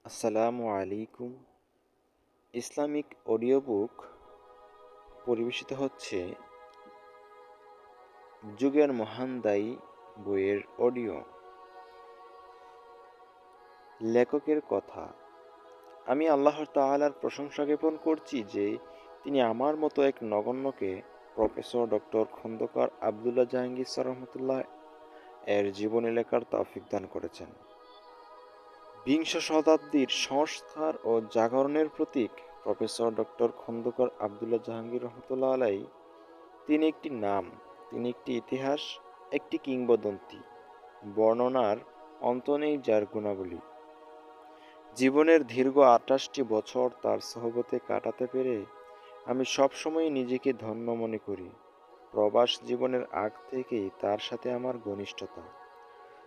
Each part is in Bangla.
আসসালামু আলাইকুম। ইসলামিক অডিও বুক পরিবেশিত হচ্ছে যুগের মহান দায়ী বইয়ের অডিও। লেখকের কথা। আমি আল্লাহ তাআলার প্রশংসা জ্ঞাপন করছি যে তিনি আমার মতো এক নগণ্যকে professor doctor Khondaker Abdullah Jahangir sir রহমতুল্লাহ এর জীবনী লেখার তৌফিক দান করেছেন। বিংশ শতাব্দীর সংস্কার ও জাগরণের প্রতীক প্রফেসর ডক্টর খন্দকার আবদুল্লাহ জাহাঙ্গীর রহমতুল্লাহ আলাই। তিনি একটি নাম, তিনি একটি ইতিহাস, একটি কিংবদন্তি। বর্ণনার অন্ত নেই যার গুণাবলী। জীবনের দীর্ঘ ২৮টি বছর তার সোহবতে কাটাতে পেরে আমি সবসময় নিজেকে ধন্য মনে করি। প্রবাস জীবনের আগ থেকেই তার সাথে আমার ঘনিষ্ঠতা।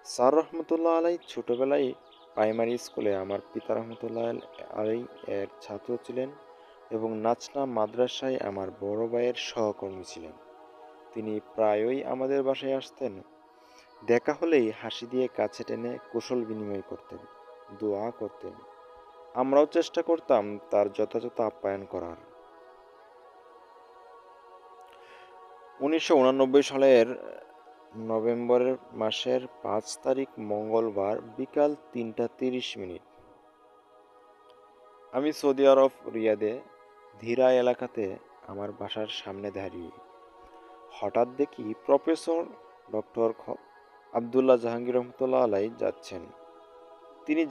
স্যার রহমতুল্লাহ আলাই ছোটবেলায় প্রাইমারি স্কুলে আমার পিতা রহমতুল্লাহ আলাই এর ছাত্র ছিলেন এবং নাচনা মাদ্রাসায় আমার বড় ভাইয়ের সহকর্মী ছিলেন। তিনি প্রায়ই আমাদের বাসায় আসতেন। দেখা হলেই হাসি দিয়ে কাছে টেনে কুশল বিনিময় করতেন, দোয়া করতেন। আমরাও চেষ্টা করতাম তার যথাযথ আপ্যায়ন করার। ১৯৮৯ সালের নভেম্বর মাসের ৫ তারিখ মঙ্গলবার বিকাল ৩টা ৩০ মিনিট আমি সৌদি আরব রিয়াদে ধীরা এলাকাতে আমার বাসার সামনে দাঁড়িয়ে হঠাৎ দেখি প্রফেসর ডক্টর আবদুল্লাহ জাহাঙ্গীর রহমতুল্লাহ আলাই যাচ্ছেন। তিনি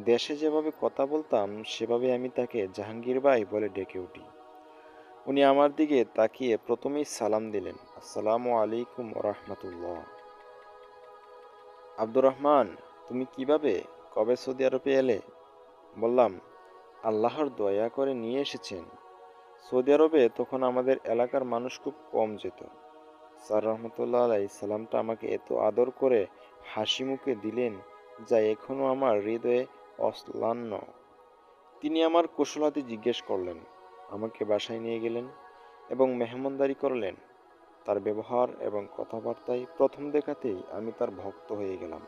দেশে যেভাবে কথা বলতাম সেভাবে আমি তাকে জাহাঙ্গীর ভাই বলে ডেকে উঠি। উনি আমার দিকে তাকিয়ে প্রথমেই সালাম দিলেন, আসসালামু আলাইকুম রহমতুল্লাহ। আব্দুর রহমান, তুমি কিভাবে কবে সৌদি আরবে এলে? বললাম, আল্লাহর দয়া করে নিয়ে এসেছেন। সৌদি আরবে তখন আমাদের এলাকার মানুষ খুব কম যেত। স্যার রহমতুল্লাহ আলাই সালামটা আমাকে এত আদর করে হাসি মুখে দিলেন যা এখনও আমার হৃদয়ে অম্লান। তিনি আমার কুশলাদি জিজ্ঞেস করলেন, আমাকে বাসায় নিয়ে গেলেন এবং মেহমানদারি করলেন। তার ব্যবহার এবং কথাবার্তায় প্রথম দেখাতেই আমি তার ভক্ত হয়ে গেলাম।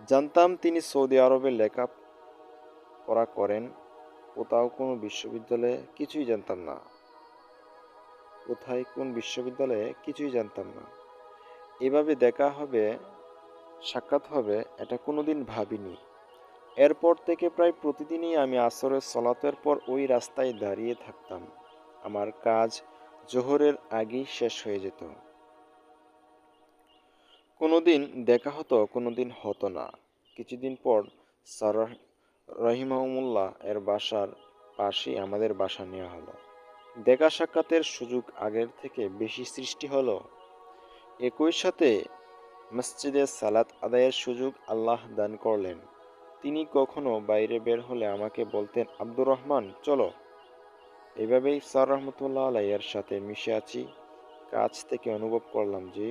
জানতাম তিনি সৌদি আরবে লেখাপড়া করেন। কোথাও কোনো বিশ্ববিদ্যালয়ে কিছুই জানতাম না। এভাবে দেখা হবে, সাক্ষাৎ হবে, এটা কোনোদিন ভাবিনি। এরপর থেকে প্রায় প্রতিদিনই আমি আসরের সলাতের পর ওই রাস্তায় দাঁড়িয়ে থাকতাম। আমার কাজ জোহরের আগেই শেষ হয়ে যেত। কোনোদিন দেখা হতো, কোনোদিন হতো না। কিছুদিন পর স্যার রহিমাহুল্লাহ এর বাসার পাশেই আমাদের বাসা নেওয়া হলো। দেখা সাক্ষাতের সুযোগ আগের থেকে বেশি সৃষ্টি হলো। একই সাথে মসজিদে সালাত আদায়ের সুযোগ আল্লাহ দান করলেন। তিনি কখনো বাইরে বের হলে আমাকে বলতেন, আব্দুর রহমান চলো। এভাবেই স্যার রহমতুল্লাহ আলাইয়ের সাথে মিশে আছি। কাছ থেকে অনুভব করলাম যে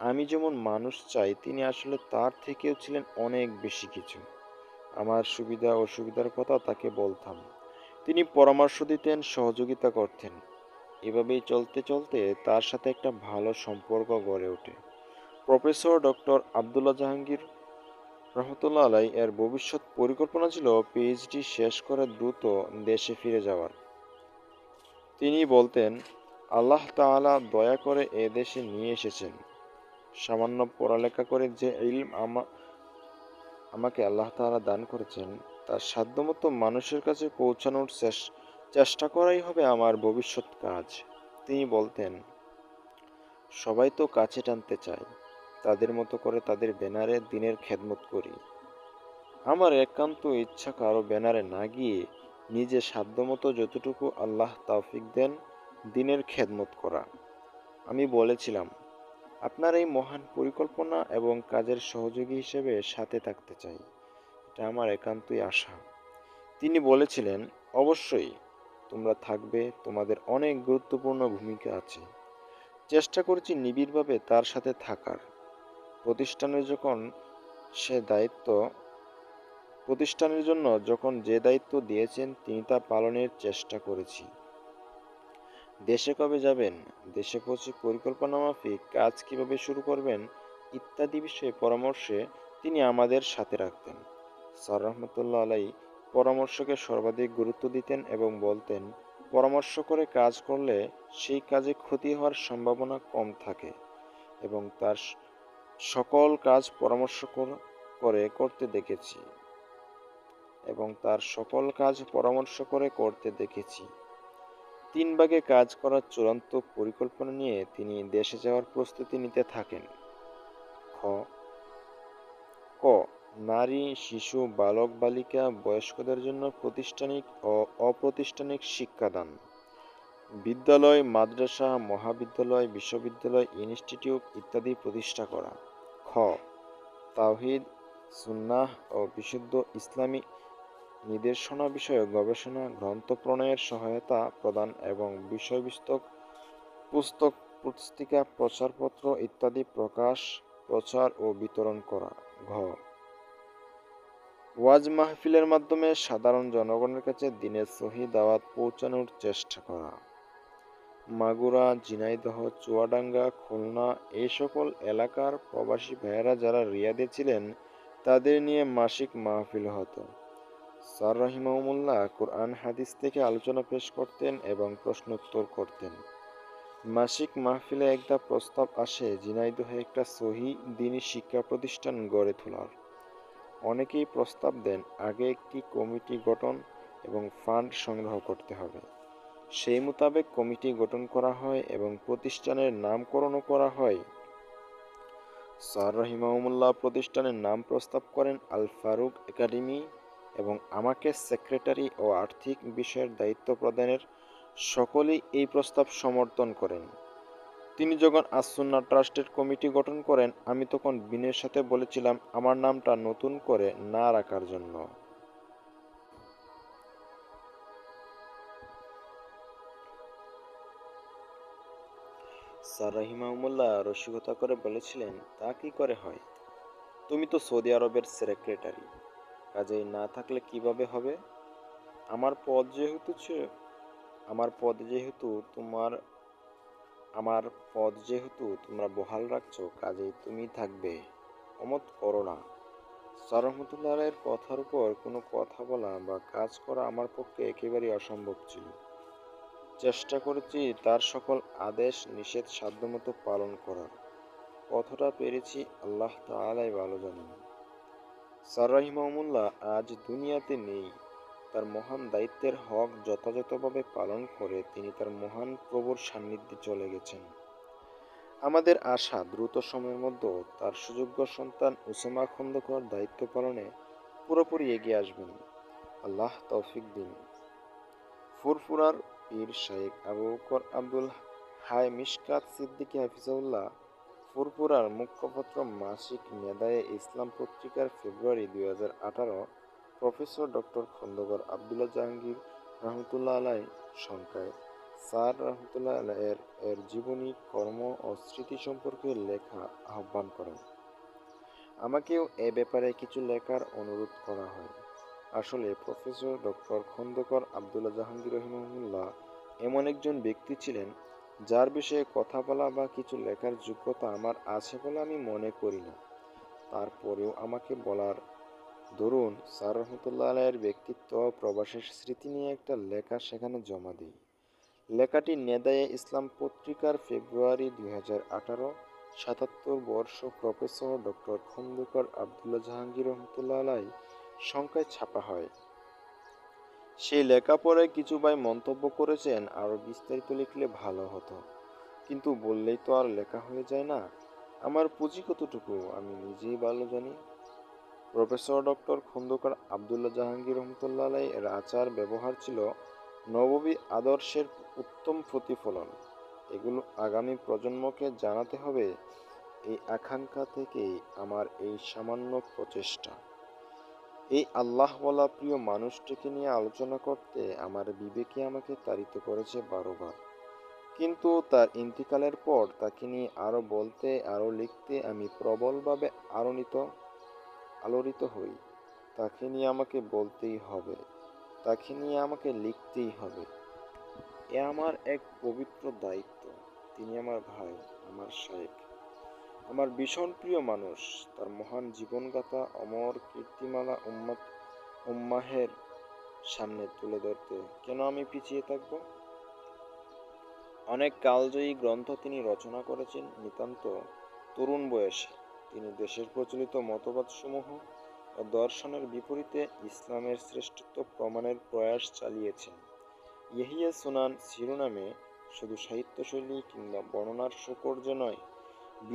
আমি যেমন মানুষ চাই, তিনি আসলে তার থেকেও ছিলেন অনেক বেশি কিছু। আমার সুবিধা অসুবিধার কথা তাকে বলতাম, তিনি পরামর্শ দিতেন, সহযোগিতা করতেন। এভাবেই চলতে চলতে তার সাথে একটা ভালো সম্পর্ক গড়ে ওঠে। প্রফেসর ডক্টর আবদুল্লাহ জাহাঙ্গীর রহমতুল্লাহ আলাই এর ভবিষ্যৎ পরিকল্পনা ছিল পিএইচডি শেষ করে দ্রুত দেশে ফিরে যাওয়ার। তিনি বলতেন, আল্লাহ তাআলা দয়া করে এ দেশে নিয়ে এসেছেন। সামান্য পড়ালেখা করে যে ইলম আমাকে আল্লাহ তাআলা দান করেছেন তার সাধ্যমতো মানুষের কাছে পৌঁছানোর চেষ্টা করাই হবে আমার ভবিষ্যৎ কাজ। তিনি বলতেন, সবাই তো কাছে টানতে চায়, তাদের মতো করে তাদের ব্যানারে দিনের খেদমত করি। আমার একান্ত ইচ্ছা কারো ব্যানারে না গিয়ে নিজে সাধ্যমতো যতটুকু আল্লাহ তৌফিক দেন দিনের খেদমত করা। আমি বলেছিলাম, আপনার এই মহান পরিকল্পনা এবং কাজের সহযোগী হিসেবে সাথে থাকতে চাই। এটা আমার একান্তই আশা। তিনি বলেছিলেন, অবশ্যই তোমরা থাকবে, তোমাদের অনেক গুরুত্বপূর্ণ ভূমিকা আছে। চেষ্টা করছি নিবিড়ভাবে তার সাথে থাকার। প্রতিষ্ঠানের যখন সে দায়িত্ব প্রতিষ্ঠানের জন্য যখন যে দায়িত্ব দিয়েছেন তিনি তা পালনের চেষ্টা করেছি। দেশে কবে যাবেন, দেশে পৌঁছে পরিকল্পনা মাফিক কাজ কিভাবে শুরু করবেন ইত্যাদি বিষয়ে পরামর্শে তিনি আমাদের সাথে রাখতেন। স্যার রহমতুল্লাহ আলাই পরামর্শকে সর্বাধিক গুরুত্ব দিতেন এবং বলতেন, পরামর্শ করে কাজ করলে সেই কাজে ক্ষতি হওয়ার সম্ভাবনা কম থাকে এবং তার সকল কাজ করে করতে দেখেছি করতে দেখেছি। 3 ভাগে কাজ করার চূড়ান্ত পরিকল্পনা নিয়ে তিনি দেশে যাওয়ার প্রস্তুতি নিতে থাকেন। খ ক নারী, শিশু, বালক বালিকা, বয়স্কদের জন্য প্রাতিষ্ঠানিক ও অপ্রাতিষ্ঠানিক শিক্ষাদান, বিদ্যালয়, মাদ্রাসা, মহাবিদ্যালয়, বিশ্ববিদ্যালয়, ইনস্টিটিউট ইত্যাদি প্রতিষ্ঠা করা। খ তাওহীদ, সুন্নাহ ও বিশুদ্ধ ইসলামী নির্দেশনা বিষয়ক গবেষণা গ্রন্থ প্রণয়নের সহায়তা প্রদান এবং বিষয়ভিত্তিক পুস্তক, পুস্তিকা, প্রচারপত্র ইত্যাদি প্রকাশ, প্রচার ও বিতরণ করা। ঘ ওয়াজ মাহফিলের মাধ্যমে সাধারণ জনগণের কাছে দ্বীনের সহিহ দাওয়াত পৌঁছানোর চেষ্টা করা। মাগুরা, ঝিনাইদহ, চুয়াডাঙ্গা, খুলনা এই সকল এলাকার প্রবাসী ভাইয়েরা যারা রিয়াদে ছিলেন তাদের নিয়ে মাসিক মাহফিল হতো। স্যার রহিমাহুল্লাহ কোরআন হাদিস থেকে আলোচনা পেশ করতেন এবং প্রশ্নোত্তর করতেন। মাসিক মাহফিলে একটা প্রস্তাব আসে ঝিনাইদহে একটা সহিহ দ্বীনী শিক্ষা প্রতিষ্ঠান গড়ে তোলার। অনেকেই প্রস্তাব দেন আগে একটি কমিটি গঠন এবং ফান্ড সংগ্রহ করতে হবে। সেই মোতাবেক কমিটি গঠন করা হয় এবং প্রতিষ্ঠানের নামকরণও করা হয়। স্যার রহিমাহুল্লাহ প্রতিষ্ঠানের নাম প্রস্তাব করেন আল ফারুক একাডেমি এবং আমাকে সেক্রেটারি ও আর্থিক বিষয়ের দায়িত্ব প্রদানের। সকলেই এই প্রস্তাব সমর্থন করেন। তিনি যখন আস-সুন্নাহ ট্রাস্টের কমিটি গঠন করেন, আমি তখন বিনয়ের সাথে বলেছিলাম আমার নামটা নতুন করে না রাখার জন্য। স্যার রহিমাহুল্লাহ রসিকতা করে বলেছিলেন, তা কি করে হয়? তুমি তো সৌদি আরবের সেক্রেটারি, কাজেই না থাকলে কিভাবে হবে? আমার পদ যেহেতু ছে- আমার পদ যেহেতু তোমার আমার পদ যেহেতু তোমরা বহাল রাখছো, কাজেই তুমি থাকবে। অমত করো না। স্যার রহমতুল্লাহ আলাইয়ের কথার উপর কোনো কথা বলা বা কাজ করা আমার পক্ষে একেবারেই অসম্ভব ছিল। চেষ্টা করেছি তার সকল আদেশ নিষেধ সাধ্যমতো পালন করার। কতটা পেরেছি আল্লাহ তাআলাই ভালো জানেন। স্যার রহিমাহুল্লাহ আজ দুনিয়াতে নেই। তার মহান দায়িত্বের হক যথাযথভাবে পালন করে তিনি তার মহান প্রভুর সান্নিধ্যে চলে গেছেন। আমাদের আশা দ্রুত সময়ের মধ্যে তার সুযোগ্য সন্তান উসামা খন্দকার দায়িত্ব পালনে পুরোপুরি এগিয়ে আসবেন। আল্লাহ তৌফিক দিন। ফুরফুরার পীর শাইখ আবু বকর আব্দুল হাই মিশকাত সিদ্দিকী হাফিজাহুল্লাহ ফুরফুরার মুখপত্র মাসিক নেদায়ে ইসলাম পত্রিকার ফেব্রুয়ারি 2018 প্রফেসর ডক্টর খন্দকার আবদুল্লাহ জাহাঙ্গীর রহমতুল্লাহ আলাই সংখ্যায় স্যার রহমতুল্লাহ এর জীবনী, কর্ম ও স্মৃতি সম্পর্কে লেখা আহ্বান করেন। আমাকেও এ ব্যাপারে কিছু লেখার অনুরোধ করা হয়। আসলে প্রফেসর ডক্টর খন্দকার আবদুল্লাহ জাহাঙ্গীর রহিমাহুল্লাহ এমন একজন ব্যক্তি ছিলেন যার বিষয়ে কথা বলা বা কিছু লেখার যোগ্যতা আমার আছে বলে আমি মনে করি না। তারপরেও আমাকে বলার দরুন স্যার রহমতুল্লাহ আলাইয়ের ব্যক্তিত্ব ও প্রবাসের স্মৃতি নিয়ে একটা লেখা সেখানে জমা দিই। লেখাটি নেদায়ে ইসলাম পত্রিকার ফেব্রুয়ারি 2018 77 বর্ষ প্রফেসর ডক্টর খন্দকার আবদুল্লাহ জাহাঙ্গীর রহমতুল্লাহ আলাই সংখ্যায় ছাপা হয়। সেই লেখা পড়ে কিছু ভাই মন্তব্য করেছেন আরও বিস্তারিত লিখলে ভালো হতো, কিন্তু বললেই তো আর লেখা হয়ে যায় না। আমার পুঁজি কতটুকু আমি নিজেই ভালো জানি। প্রফেসর ডক্টর খন্দকার আবদুল্লাহ জাহাঙ্গীর রহমতুল্লাহ আলাই এর আচার ব্যবহার ছিল নববী আদর্শের উত্তম প্রতিফলন। এগুলো আগামী প্রজন্মকে জানাতে হবে। এই আকাঙ্ক্ষা থেকেই আমার এই সামান্য প্রচেষ্টা। এই আল্লাহওয়ালা প্রিয় মানুষটিকে নিয়ে আলোচনা করতে আমার বিবেকে আমাকে তাড়িত করেছে 12 বার। কিন্তু তার ইন্তিকালের পর তাকে নিয়ে আরও বলতে, আরও লিখতে আমি প্রবলভাবে আলোড়িত হই। তাকে নিয়ে আমাকে বলতেই হবে, তাকে নিয়ে আমাকে লিখতেই হবে। এ আমার এক পবিত্র দায়িত্ব। তিনি আমার ভাই, আমার শাইখ। আমার ভীষণ প্রিয় মানুষ। তার মহান জীবনগাথা অমর কীর্তিমালা উম্মাহের সামনে তুলে ধরতে কেন আমি পিছিয়ে থাকব? অনেক কালজয়ী গ্রন্থ তিনি রচনা করেছেন নিতান্ত তরুণ বয়সে। তিনি দেশের প্রচলিত মতবাদসমূহ ও দর্শনের বিপরীতে ইসলামের শ্রেষ্ঠত্ব প্রমাণের প্রয়াস চালিয়েছেন। ইহইয়া সুনান শিরোনামে শুধু সাহিত্যশৈলী কিংবা বর্ণনার সৌকর্য নয়,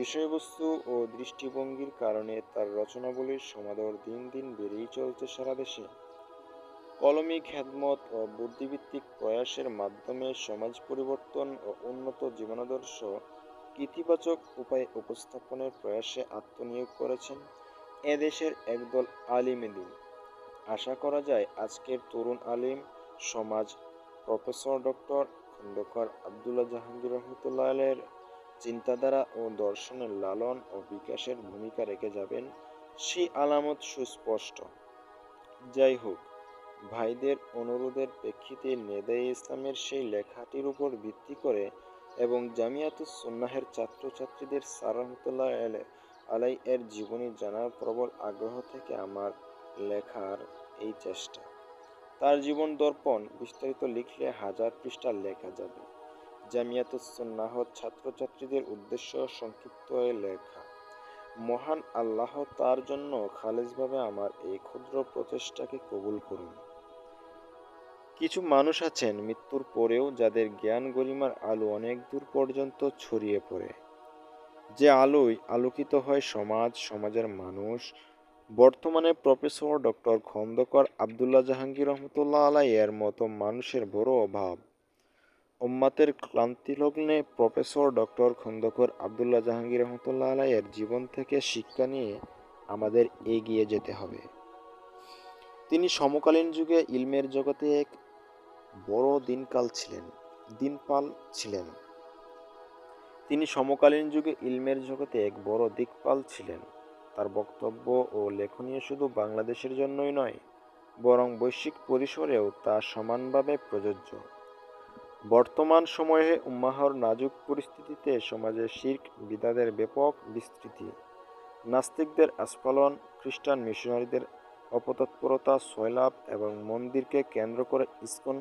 বিষয়বস্তু ও দৃষ্টিভঙ্গির কারণে তার রচনাবলীর সমাদর দিন দিন বেড়েই চলছে সারা দেশে। কলমি খেদমত ও বুদ্ধিভিত্তিক প্রয়াসের মাধ্যমে সমাজ পরিবর্তন ও উন্নত জীবনাদর্শ ইতিবাচক উপায়ে উপস্থাপনের প্রয়াসে আত্মনিয়োগ করেছেন এদেশের একদল আলিমে দ্বীন। আশা করা যায় আজকের তরুণ আলিম সমাজ প্রফেসর ডক্টর খন্দকার আবদুল্লাহ জাহাঙ্গীর রহমতুল্লাহ আলাইহির চিন্তাধারা ও দর্শনের লালন ও বিকাশের ভূমিকা রেখে যাবেন, সেই আলামত সুস্পষ্ট। যাই হোক, ভাইদের অনুরোধের প্রেক্ষিতে নেদায়ে ইসলামের সেই লেখাটির উপর ভিত্তি করে এবং জামিয়াতুস সুন্নাহের ছাত্রছাত্রীদের স্যার রহমতুল্লাহ আলাইহির জীবনী জানার প্রবল আগ্রহ থেকে আমার লেখার এই চেষ্টা। তার জীবন দর্পণ বিস্তারিত লিখলে 1000 পৃষ্ঠা লেখা যাবে। জামিয়াতুস সুন্নাহ ছাত্রছাত্রীদের উদ্দেশ্য সংক্ষিপ্ত লেখা। মহান আল্লাহ তার জন্য খালেজভাবে আমার এই ক্ষুদ্র প্রচেষ্টাকে কবুল করুন। কিছু মানুষ আছেন মৃত্যুর পরেও যাদের জ্ঞান গরিমার আলো অনেক দূর পর্যন্ত ছড়িয়ে পড়ে, যে আলোয় আলোকিত হয় সমাজ, সমাজের মানুষ। বর্তমানে প্রফেসর ডক্টর খন্দকার আবদুল্লাহ জাহাঙ্গীর রহমতুল্লাহ আলাইহির মতো মানুষের বড় অভাব। উম্মাতের ক্লান্তিলগ্নে প্রফেসর ডক্টর খন্দকার আবদুল্লাহ জাহাঙ্গীর রহমতুল্লাহ আলাইহির জীবন থেকে শিক্ষা নিয়ে আমাদের এগিয়ে যেতে হবে। তিনি সমকালীন যুগে ইলমের জগতে এক বড় দিনপাল ছিলেন। তিনি সমকালীন যুগে ইলমের জগতে এক বড় দিকপাল ছিলেন। তার বক্তব্য ও লেখনীয় শুধু বাংলাদেশের জন্যই নয়, বরং বৈশ্বিক পরিসরেও তা সমানভাবে প্রযোজ্য। বর্তমান সময়ে উম্মাহর নাজুক পরিস্থিতিতে সমাজে শিরক বিদআতের ব্যাপক বিস্তৃতি, নাস্তিকদের আস্ফালন, খ্রিস্টান মিশনারিদের অপতৎপরতা, সয়লাব এবং মন্দিরকে কেন্দ্র করে ইসকন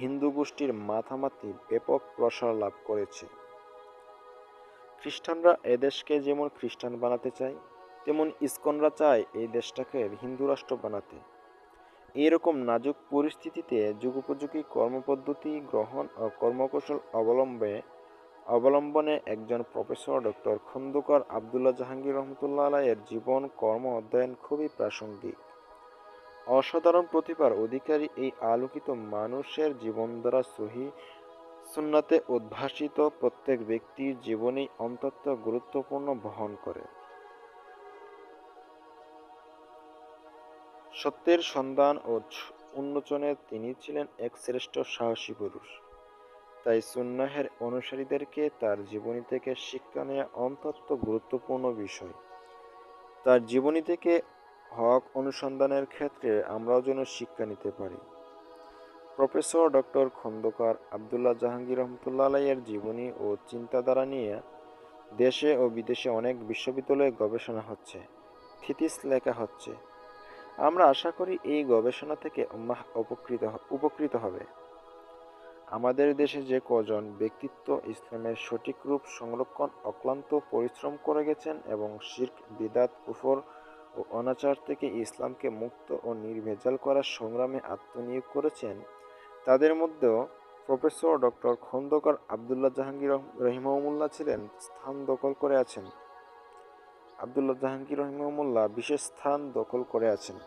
হিন্দু গোষ্ঠীর মাথামাতি ব্যাপক প্রসার লাভ করেছে। খ্রিস্টানরা এদেশকে যেমন খ্রিস্টান বানাতে চায়, তেমন ইসকনরা চায় এই দেশটাকে হিন্দু রাষ্ট্র বানাতে। এইরকম নাজুক পরিস্থিতিতে যুগোপযোগী কর্মপদ্ধতি গ্রহণ ও কর্মকৌশল অবলম্বনে একজন প্রফেসর ডক্টর খন্দকার আবদুল্লাহ জাহাঙ্গীর রহমতুল্লাহ আলাইহির জীবন কর্ম অধ্যয়ন খুবই প্রাসঙ্গিক। অসাধারণ প্রতিভার অধিকারী এই আলোকিত মানুষের জীবনধারা সহিহ সুন্নাতে উদ্ভাসিত প্রত্যেক ব্যক্তির জীবনেই অত্যন্ত গুরুত্বপূর্ণ বহন করে। সত্যের সন্ধান ও উন্মোচনে তিনি ছিলেন এক শ্রেষ্ঠ সাহসী পুরুষ। তাই সুন্নাহের অনুসারীদেরকে তার জীবনী থেকে শিক্ষা নেওয়া অত্যন্ত গুরুত্বপূর্ণ বিষয়। তার জীবনী থেকে হক অনুসন্ধানের ক্ষেত্রে আমরাও যেন শিক্ষা নিতে পারি। প্রফেসর ডক্টর খন্দকার আবদুল্লাহ জাহাঙ্গীর রহমতুল্লাহ আলাইহির জীবনী ও চিন্তাধারা নিয়ে দেশে ও বিদেশে অনেক বিশ্ববিদ্যালয়ে গবেষণা হচ্ছে, থিসিস লেখা হচ্ছে। আমরা আশা করি এই গবেষণা থেকে উম্মাহ উপকৃত হবে। আমাদের দেশে যে কজন ব্যক্তিত্ব ইসলামের সঠিক রূপ সংরক্ষণ অক্লান্ত পরিশ্রম করে গেছেন এবং শিরক বিদআত কুফর ও অনাচার থেকে ইসলামকে মুক্ত ও নির্ভেজাল করার সংগ্রামে আত্মনিয়োগ করেছেন, তাদের মধ্যেও প্রফেসর ডক্টর খন্দকার আবদুল্লাহ জাহাঙ্গীর রহিমাহুল্লাহ বিশেষ স্থান দখল করে আছেন।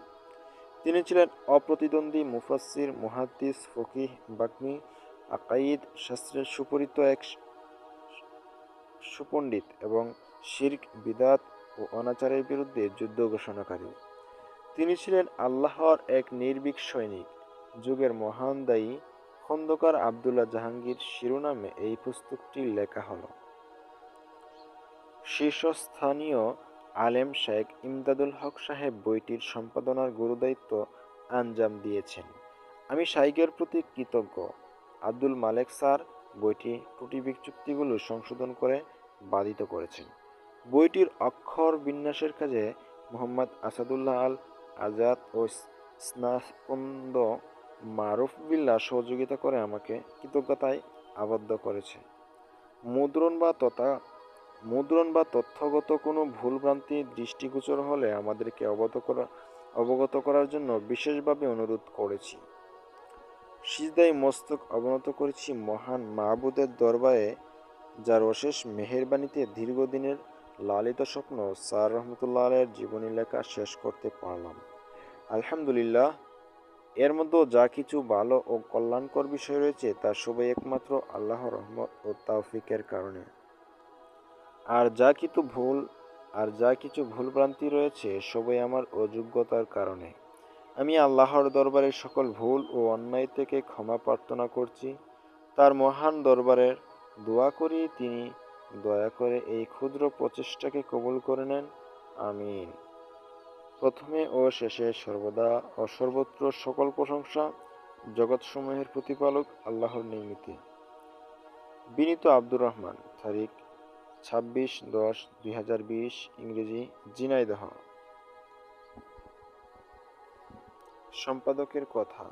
তিনি ছিলেন অপ্রতিদ্বন্দ্বী মুফাসসির, মুহাদ্দিস, ফকিহ, বাগ্মী, আকাইদ শাস্ত্রের সুপরিচিত এক সুপণ্ডিত এবং শিরক বিদআত ও অনাচারের বিরুদ্ধে যুদ্ধ ঘোষণাকারী। তিনি ছিলেন আল্লাহর এক নির্ভীক সৈনিক। যুগের মহান দায়ী খন্দকার আবদুল্লাহ জাহাঙ্গীর শিরোনামে এই পুস্তকটি লেখা হলো। শীর্ষস্থানীয় আলেম শেখ ইমদাদুল হক সাহেব বইটির সম্পাদনার গুরুদায়িত্ব আঞ্জাম দিয়েছেন। আমি শাইখের প্রতি কৃতজ্ঞ। আব্দুল মালেক স্যার বইটি ত্রুটি বিচ্যুতিগুলো সংশোধন করে বাধিত করেছেন। বইটির অক্ষর বিন্যাসের কাজে মোহাম্মদ আসাদুল্লাহ আল আজাদ ও স্নাতন্দ মারুফ বিল্লাহ সহযোগিতা করে আমাকে কৃতজ্ঞতায় আবদ্ধ করেছে। মুদ্রণ বা তথা মুদ্রণ বা তথ্যগত কোনো ভুলভ্রান্তি দৃষ্টিগোচর হলে আমাদেরকে অবগত করার জন্য বিশেষভাবে অনুরোধ করেছি। সিজদায় মস্তক অবনত করেছি মহান মাহবুদের দরবারে, যার অশেষ মেহেরবানিতে দীর্ঘদিনের লালিত স্বপ্ন স্যার রহমতুল্লাহ আলাইয়ের জীবনী লেখা শেষ করতে পারলাম। আলহামদুলিল্লাহ। এর মধ্যে যা কিছু ভালো ও কল্যাণকর বিষয় রয়েছে তা সবই একমাত্র আল্লাহর রহমত ও তাওফিকের কারণে। আর যা কিছু ভুলভ্রান্তি রয়েছে সবই আমার অযোগ্যতার কারণে। আমি আল্লাহর দরবারে সকল ভুল ও অন্যায় থেকে ক্ষমা প্রার্থনা করছি। তার মহান দরবারের দোয়া করি তিনি দয়া করে এই ক্ষুদ্র প্রচেষ্টাকে কবুল করে নেন। আমিন। প্রথমে ও শেষে সর্বদা ও সর্বত্র সকল প্রশংসা জগৎসমূহের প্রতিপালক আল্লাহর নিমিত্তে। বিনীত আব্দুর রহমান, তারিখ 26/10/2020, ইংরেজি, ঝিনাইদহ। সম্পাদকের কথা।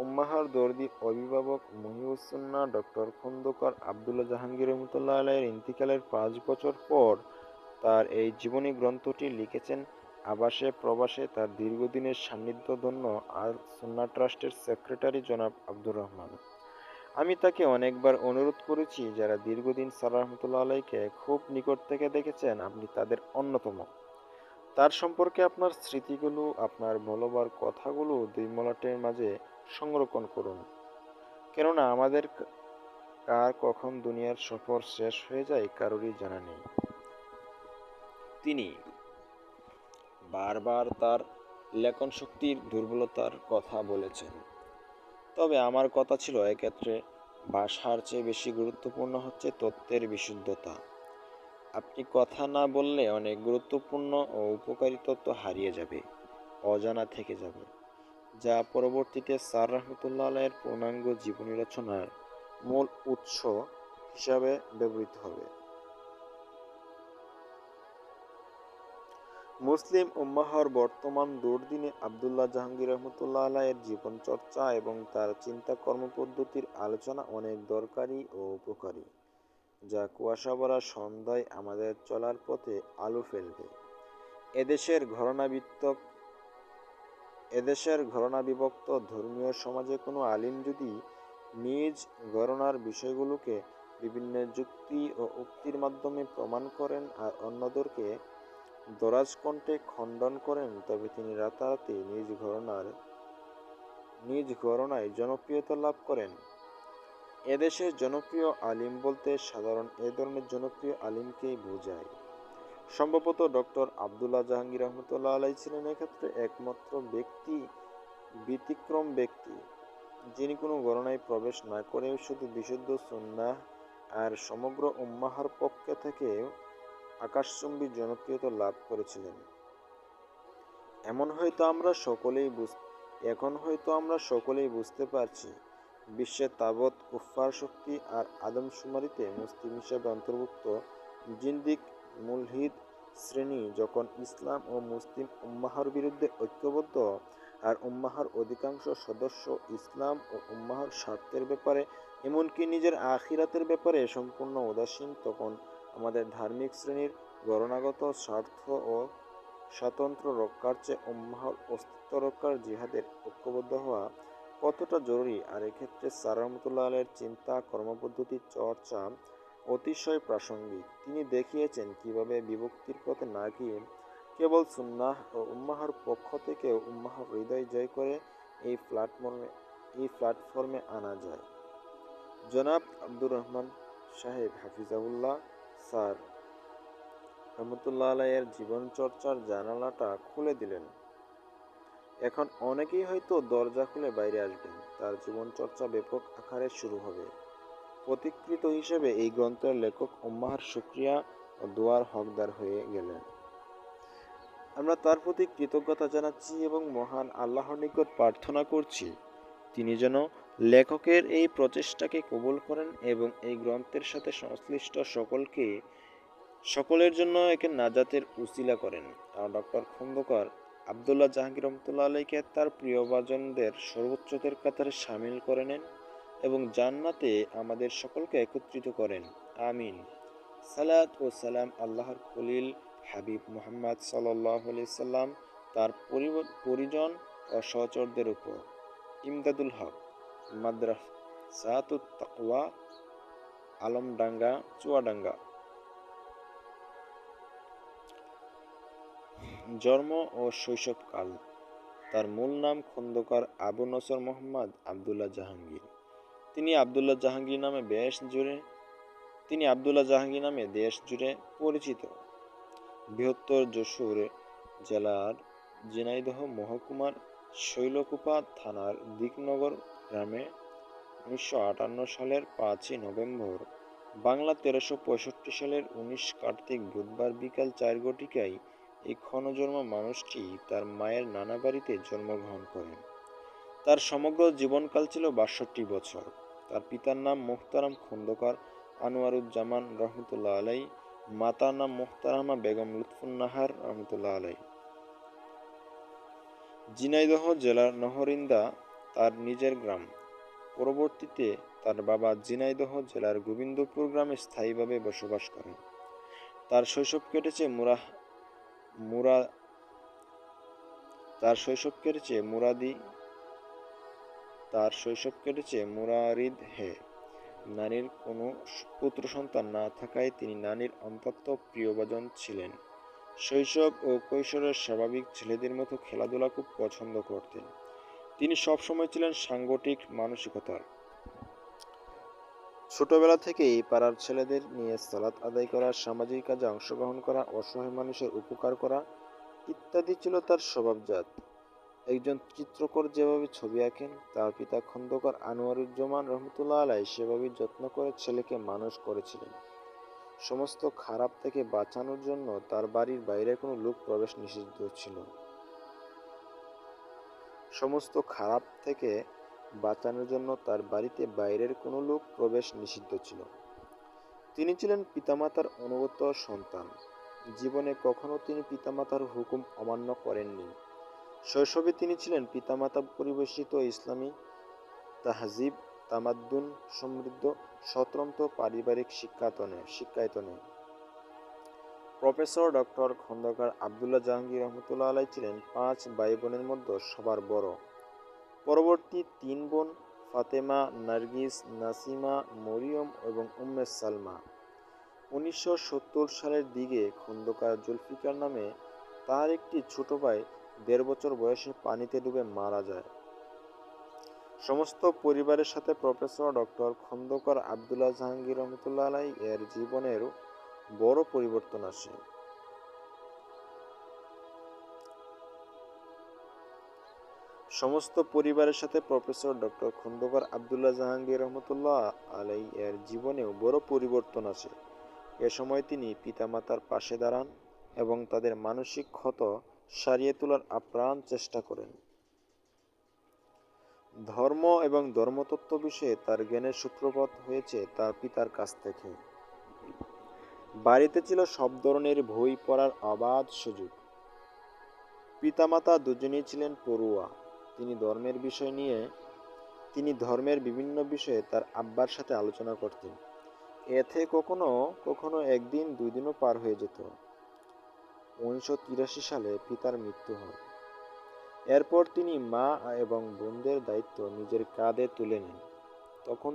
উম্মাহর দর্দি অভিভাবক মহিউসুন্নাহ ডক্টর খন্দকার আবদুল্লাহ জাহাঙ্গীর রহমতুল্লাহ আলাইয়ের ইন্তিকালের 5 বছর পর তার এই জীবনী গ্রন্থটি লিখেছেন আবাসে প্রবাসে তার দীর্ঘদিনের সান্নিধ্যধন্য আর সুন্নাহ ট্রাস্টের সেক্রেটারি জনাব আব্দুর রহমান। আমি তাকে অনেকবার অনুরোধ করেছি, যারা দীর্ঘদিন স্যার রহমতুল্লাহ আলাইকে খুব নিকট থেকে দেখেছেন আপনি তাদের অন্যতম। তার সম্পর্কে আপনার স্মৃতিগুলো, আপনার বলবার কথাগুলো 2 মলাটের মাঝে সংরক্ষণ করুন। কেননা আমাদের কার কখন দুনিয়ার সফর শেষ হয়ে যায় কারোরই জানা নেই। তিনি বারবার তার লেখন শক্তির দুর্বলতার কথা বলেছেন। তবে আমার কথা ছিল, এক্ষেত্রে ভাষার চেয়ে বেশি গুরুত্বপূর্ণ হচ্ছে তত্ত্বের বিশুদ্ধতা। আপনি কথা না বললে অনেক গুরুত্বপূর্ণ ও উপকারী তত্ত্ব হারিয়ে যাবে, অজানা থেকে যাবে, যা পরবর্তীতে স্যার রহমতুল্লাহ আলাইয়ের পূর্ণাঙ্গ জীবনী রচনার মূল উৎস হিসাবে ব্যবহৃত হবে। মুসলিম উম্মাহর বর্তমান দুর্দিনে আবদুল্লাহ জাহাঙ্গীর রহমতুল্লাহ আলাইয়ের জীবন চর্চা এবং তার চিন্তা কর্মপদ্ধতির আলোচনা অনেক দরকারি ও উপকারী, যা কুয়াশাভরা সন্ধ্যায় আমাদের চলার পথে আলো ফেলবে। এদেশের ঘরানাবিভক্ত ধর্মীয় সমাজে কোনো আলিম যদি নিজ ঘরানার বিষয়গুলোকে বিভিন্ন যুক্তি ও উক্তির মাধ্যমে প্রমাণ করেন আর অন্যদেরকে দরাজ কণ্ঠে খণ্ডন করেন, তবে তিনি রাতারাতি নিজ ঘরানায় জনপ্রিয়তা লাভ করেন। এদেশের জনপ্রিয় আলিম বলতে সাধারণ এ ধরনের জনপ্রিয় আলিমকেই বোঝায়। সম্ভবত ডক্টর আবদুল্লাহ জাহাঙ্গীর রহমতুল্লাহ আলাই ছিলেন এক্ষেত্রে একমাত্র ব্যতিক্রম ব্যক্তি, যিনি কোনো গণনায় প্রবেশ না করেও শুধু বিশুদ্ধ সুন্নাহ আর সমগ্র উম্মাহর পক্ষ থেকে আকাশচুম্বী জনপ্রিয়তা লাভ করেছিলেন। এখন হয়তো আমরা সকলেই বুঝতে পারছি, বিশ্বের তাবৎ কুফফার শক্তি আর আদমশুমারিতে মুসলিম হিসেবে অন্তর্ভুক্ত জিন্দিক মুলহিদ শ্রেণী যখন ইসলাম ও মুসলিম উম্মাহর বিরুদ্ধে ঐক্যবদ্ধ, আর উম্মাহর অধিকাংশ সদস্য ইসলাম ও উম্মাহর স্বার্থের ব্যাপারে, এমনকি নিজের আখিরাতের ব্যাপারে সম্পূর্ণ উদাসীন, তখন আমাদের ধার্মিক শ্রেণীর গণনাগত স্বার্থ ও স্বাতন্ত্র্য রক্ষার চেয়ে উম্মাহর অস্তিত্ব রক্ষার জিহাদের ঐক্যবদ্ধ হওয়া কতটা জরুরি। আর এক্ষেত্রে স্যার রহমতুল্লাহ আলাইয়ের চিন্তা কর্মপদ্ধতির চর্চা অতিশয় প্রাসঙ্গিক। তিনি দেখিয়েছেন কিভাবে বিভক্তির পথে না গিয়ে কেবল সুন্নাহ ও উম্মাহর পক্ষ থেকে উম্মাহর হৃদয় জয় করে এই প্ল্যাটফর্মে আনা যায়। জনাব আব্দুর রহমান সাহেব হাফিজাহুল্লাহ স্যার রহমতুল্লাহ আলাইয়ের জীবনচর্চার জানালাটা খুলে দিলেন। এখন অনেকেই হয়তো দরজা খুলে বাইরে আসবেন, তার জীবনচর্চা ব্যাপক আকারে শুরু হবে। প্রতিকৃত হিসেবে এই গ্রন্থের লেখক উম্মাহর শুকরিয়া ও দোয়ার হকদার হয়ে গেলেন। আমরা তার প্রতি কৃতজ্ঞতা জানাচ্ছি এবং মহান আল্লাহর নিকট প্রার্থনা করছি তিনি যেন লেখকের এই প্রচেষ্টাকে কবুল করেন এবং এই গ্রন্থের সাথে সংশ্লিষ্ট সকলকে সকলের জন্য একে নাজাতের উসিলা করেন। আর ডক্টর খন্দকার আবদুল্লাহ জাহাঙ্গীর রহমতুল্লাহ আলাইকে তার প্রিয়ভাজনদের সর্বোচ্চদের কাতারে সামিল করে নেন এবং জান্নাতে আমাদের সকলকে একত্রিত করেন। আমিন। সালাত ও সালাম আল্লাহর খলিল হাবিব মুহাম্মদ সাল্লাল্লাহু আলাইহি সাল্লাম, তার পরিজন ও সহচরদের উপর। ইমদাদুল হক, মাদ্রাসাতুত তাকওয়া, আলমডাঙ্গা, চুয়াডাঙ্গা। জন্ম ও শৈশবকাল। তার মূল নাম খন্দকার আবু নসর মোহাম্মদ আবদুল্লাহ জাহাঙ্গীর। তিনি আবদুল্লাহ জাহাঙ্গীর নামে দেশ জুড়ে পরিচিত। বৃহত্তর যশোর জেলার ঝিনাইদহ মহকুমার শৈলকুপা থানার দিকনগর গ্রামে 1958 সালের 5ই নভেম্বর বাংলা 1365 সালের 19 কার্তিক বুধবার বিকাল 4 ঘটিকায় এই ক্ষণজন্মা মানুষটি তার মায়ের নানা বাড়িতে জন্মগ্রহণ করেন। তার সমগ্র জীবনকাল ছিল 62 বছর। তার পিতার নাম মোহতারাম খন্দকার আনোয়ারুজ্জামান রহমতুল্লাহ আলাই, মাতার নাম মোহতারামা বেগম লুৎফুন্নাহার রহমতুল্লাহ আলাই। ঝিনাইদহ জেলার নহরিন্দা তার নিজের গ্রাম। পরবর্তীতে তার বাবা ঝিনাইদহ জেলার গোবিন্দপুর গ্রামে স্থায়ীভাবে বসবাস করেন। তার শৈশব কেটেছে মুরারিদহে। নানির কোনো পুত্র সন্তান না থাকায় তিনি নানির অত্যন্ত প্রিয়ভাজন ছিলেন। শৈশব ও কৈশোরের স্বাভাবিক ছেলেদের মতো খেলাধুলা খুব পছন্দ করতেন। তিনি সবসময় ছিলেন সাংগঠনিক মানসিকতার। ছোটবেলা থেকেই পাড়ার ছেলেদের নিয়ে সালাত আদায় করা, সামাজিক কাজে অংশগ্রহণ করা, অসহায় মানুষের উপকার করা ইত্যাদি ছিল তার স্বভাবজাত। একজন চিত্রকর যেভাবে ছবি আঁকেন, তার পিতা খন্দকার আনোয়ারুজ্জামান রহমতুল্লাহ আলাই সেভাবেই যত্ন করে ছেলেকে মানুষ করেছিলেন। সমস্ত খারাপ থেকে বাঁচানোর জন্য তার বাড়ির বাইরে কোনো লোক প্রবেশ নিষিদ্ধ ছিল। সমস্ত খারাপ থেকে বাঁচানোর জন্য তার বাড়িতে বাইরের কোনো লোক প্রবেশ নিষিদ্ধ ছিল। তিনি ছিলেন পিতামাতার অনুগত সন্তান। জীবনে কখনো তিনি পিতামাতার হুকুম অমান্য করেননি। শৈশবে তিনি ছিলেন পিতামাতা পরিবেশিত ইসলামী তাহজিব তামাদ্দুন সমৃদ্ধ স্বতন্ত্র পারিবারিক শিক্ষায়তনে। প্রফেসর ডক্টর খন্দকার আবদুল্লাহ জাহাঙ্গীর রহমতুল্লাহ আলাই ছিলেন 5 ভাই বোনের মধ্যে সবার বড়। পরবর্তী 3 বোন ফাতেমা, নার্গিস, নাসিমা, মরিয়ম এবং উম্মে সালমা। 1970 সালের দিকে খন্দকার জুলফিকার নামে তার একটি ছোট ভাই 1.5 বছর বয়সে পানিতে ডুবে মারা যায়। সমস্ত পরিবারের সাথে প্রফেসর ডক্টর খন্দকার আবদুল্লাহ জাহাঙ্গীর রহমতুল্লাহ আলাই এর জীবনের বড় পরিবর্তন আসে। সমস্ত পরিবারের সাথে প্রফেসর ডক্টর খন্দকার আবদুল্লাহ জাহাঙ্গীর রহমতুল্লাহ আলাই এর জীবনেও বড় পরিবর্তন আসে। এ সময় তিনি পিতামাতার পাশে দাঁড়ান এবং তাদের মানসিক ক্ষত সারিয়ে তোলার আপ্রাণ চেষ্টা করেন। ধর্ম এবং ধর্মতত্ত্ব বিষয়ে তার জ্ঞানের সূত্রপাত হয়েছে তার পিতার কাছ থেকে। বাড়িতে ছিল সব ধরনের বই পড়ার অবাধ সুযোগ। পিতামাতা দুজনেই ছিলেন পড়ুয়া। তিনি ধর্মের বিভিন্ন বিষয়ে তার আব্বার সাথে আলোচনা করতেন। এতে কখনো কখনো একদিন 2 দিনও পার হয়ে যেত। 1983 সালে পিতার মৃত্যু হয়। এরপর তিনি মা এবং বোনদের দায়িত্ব নিজের কাঁধে তুলে নেন। তখন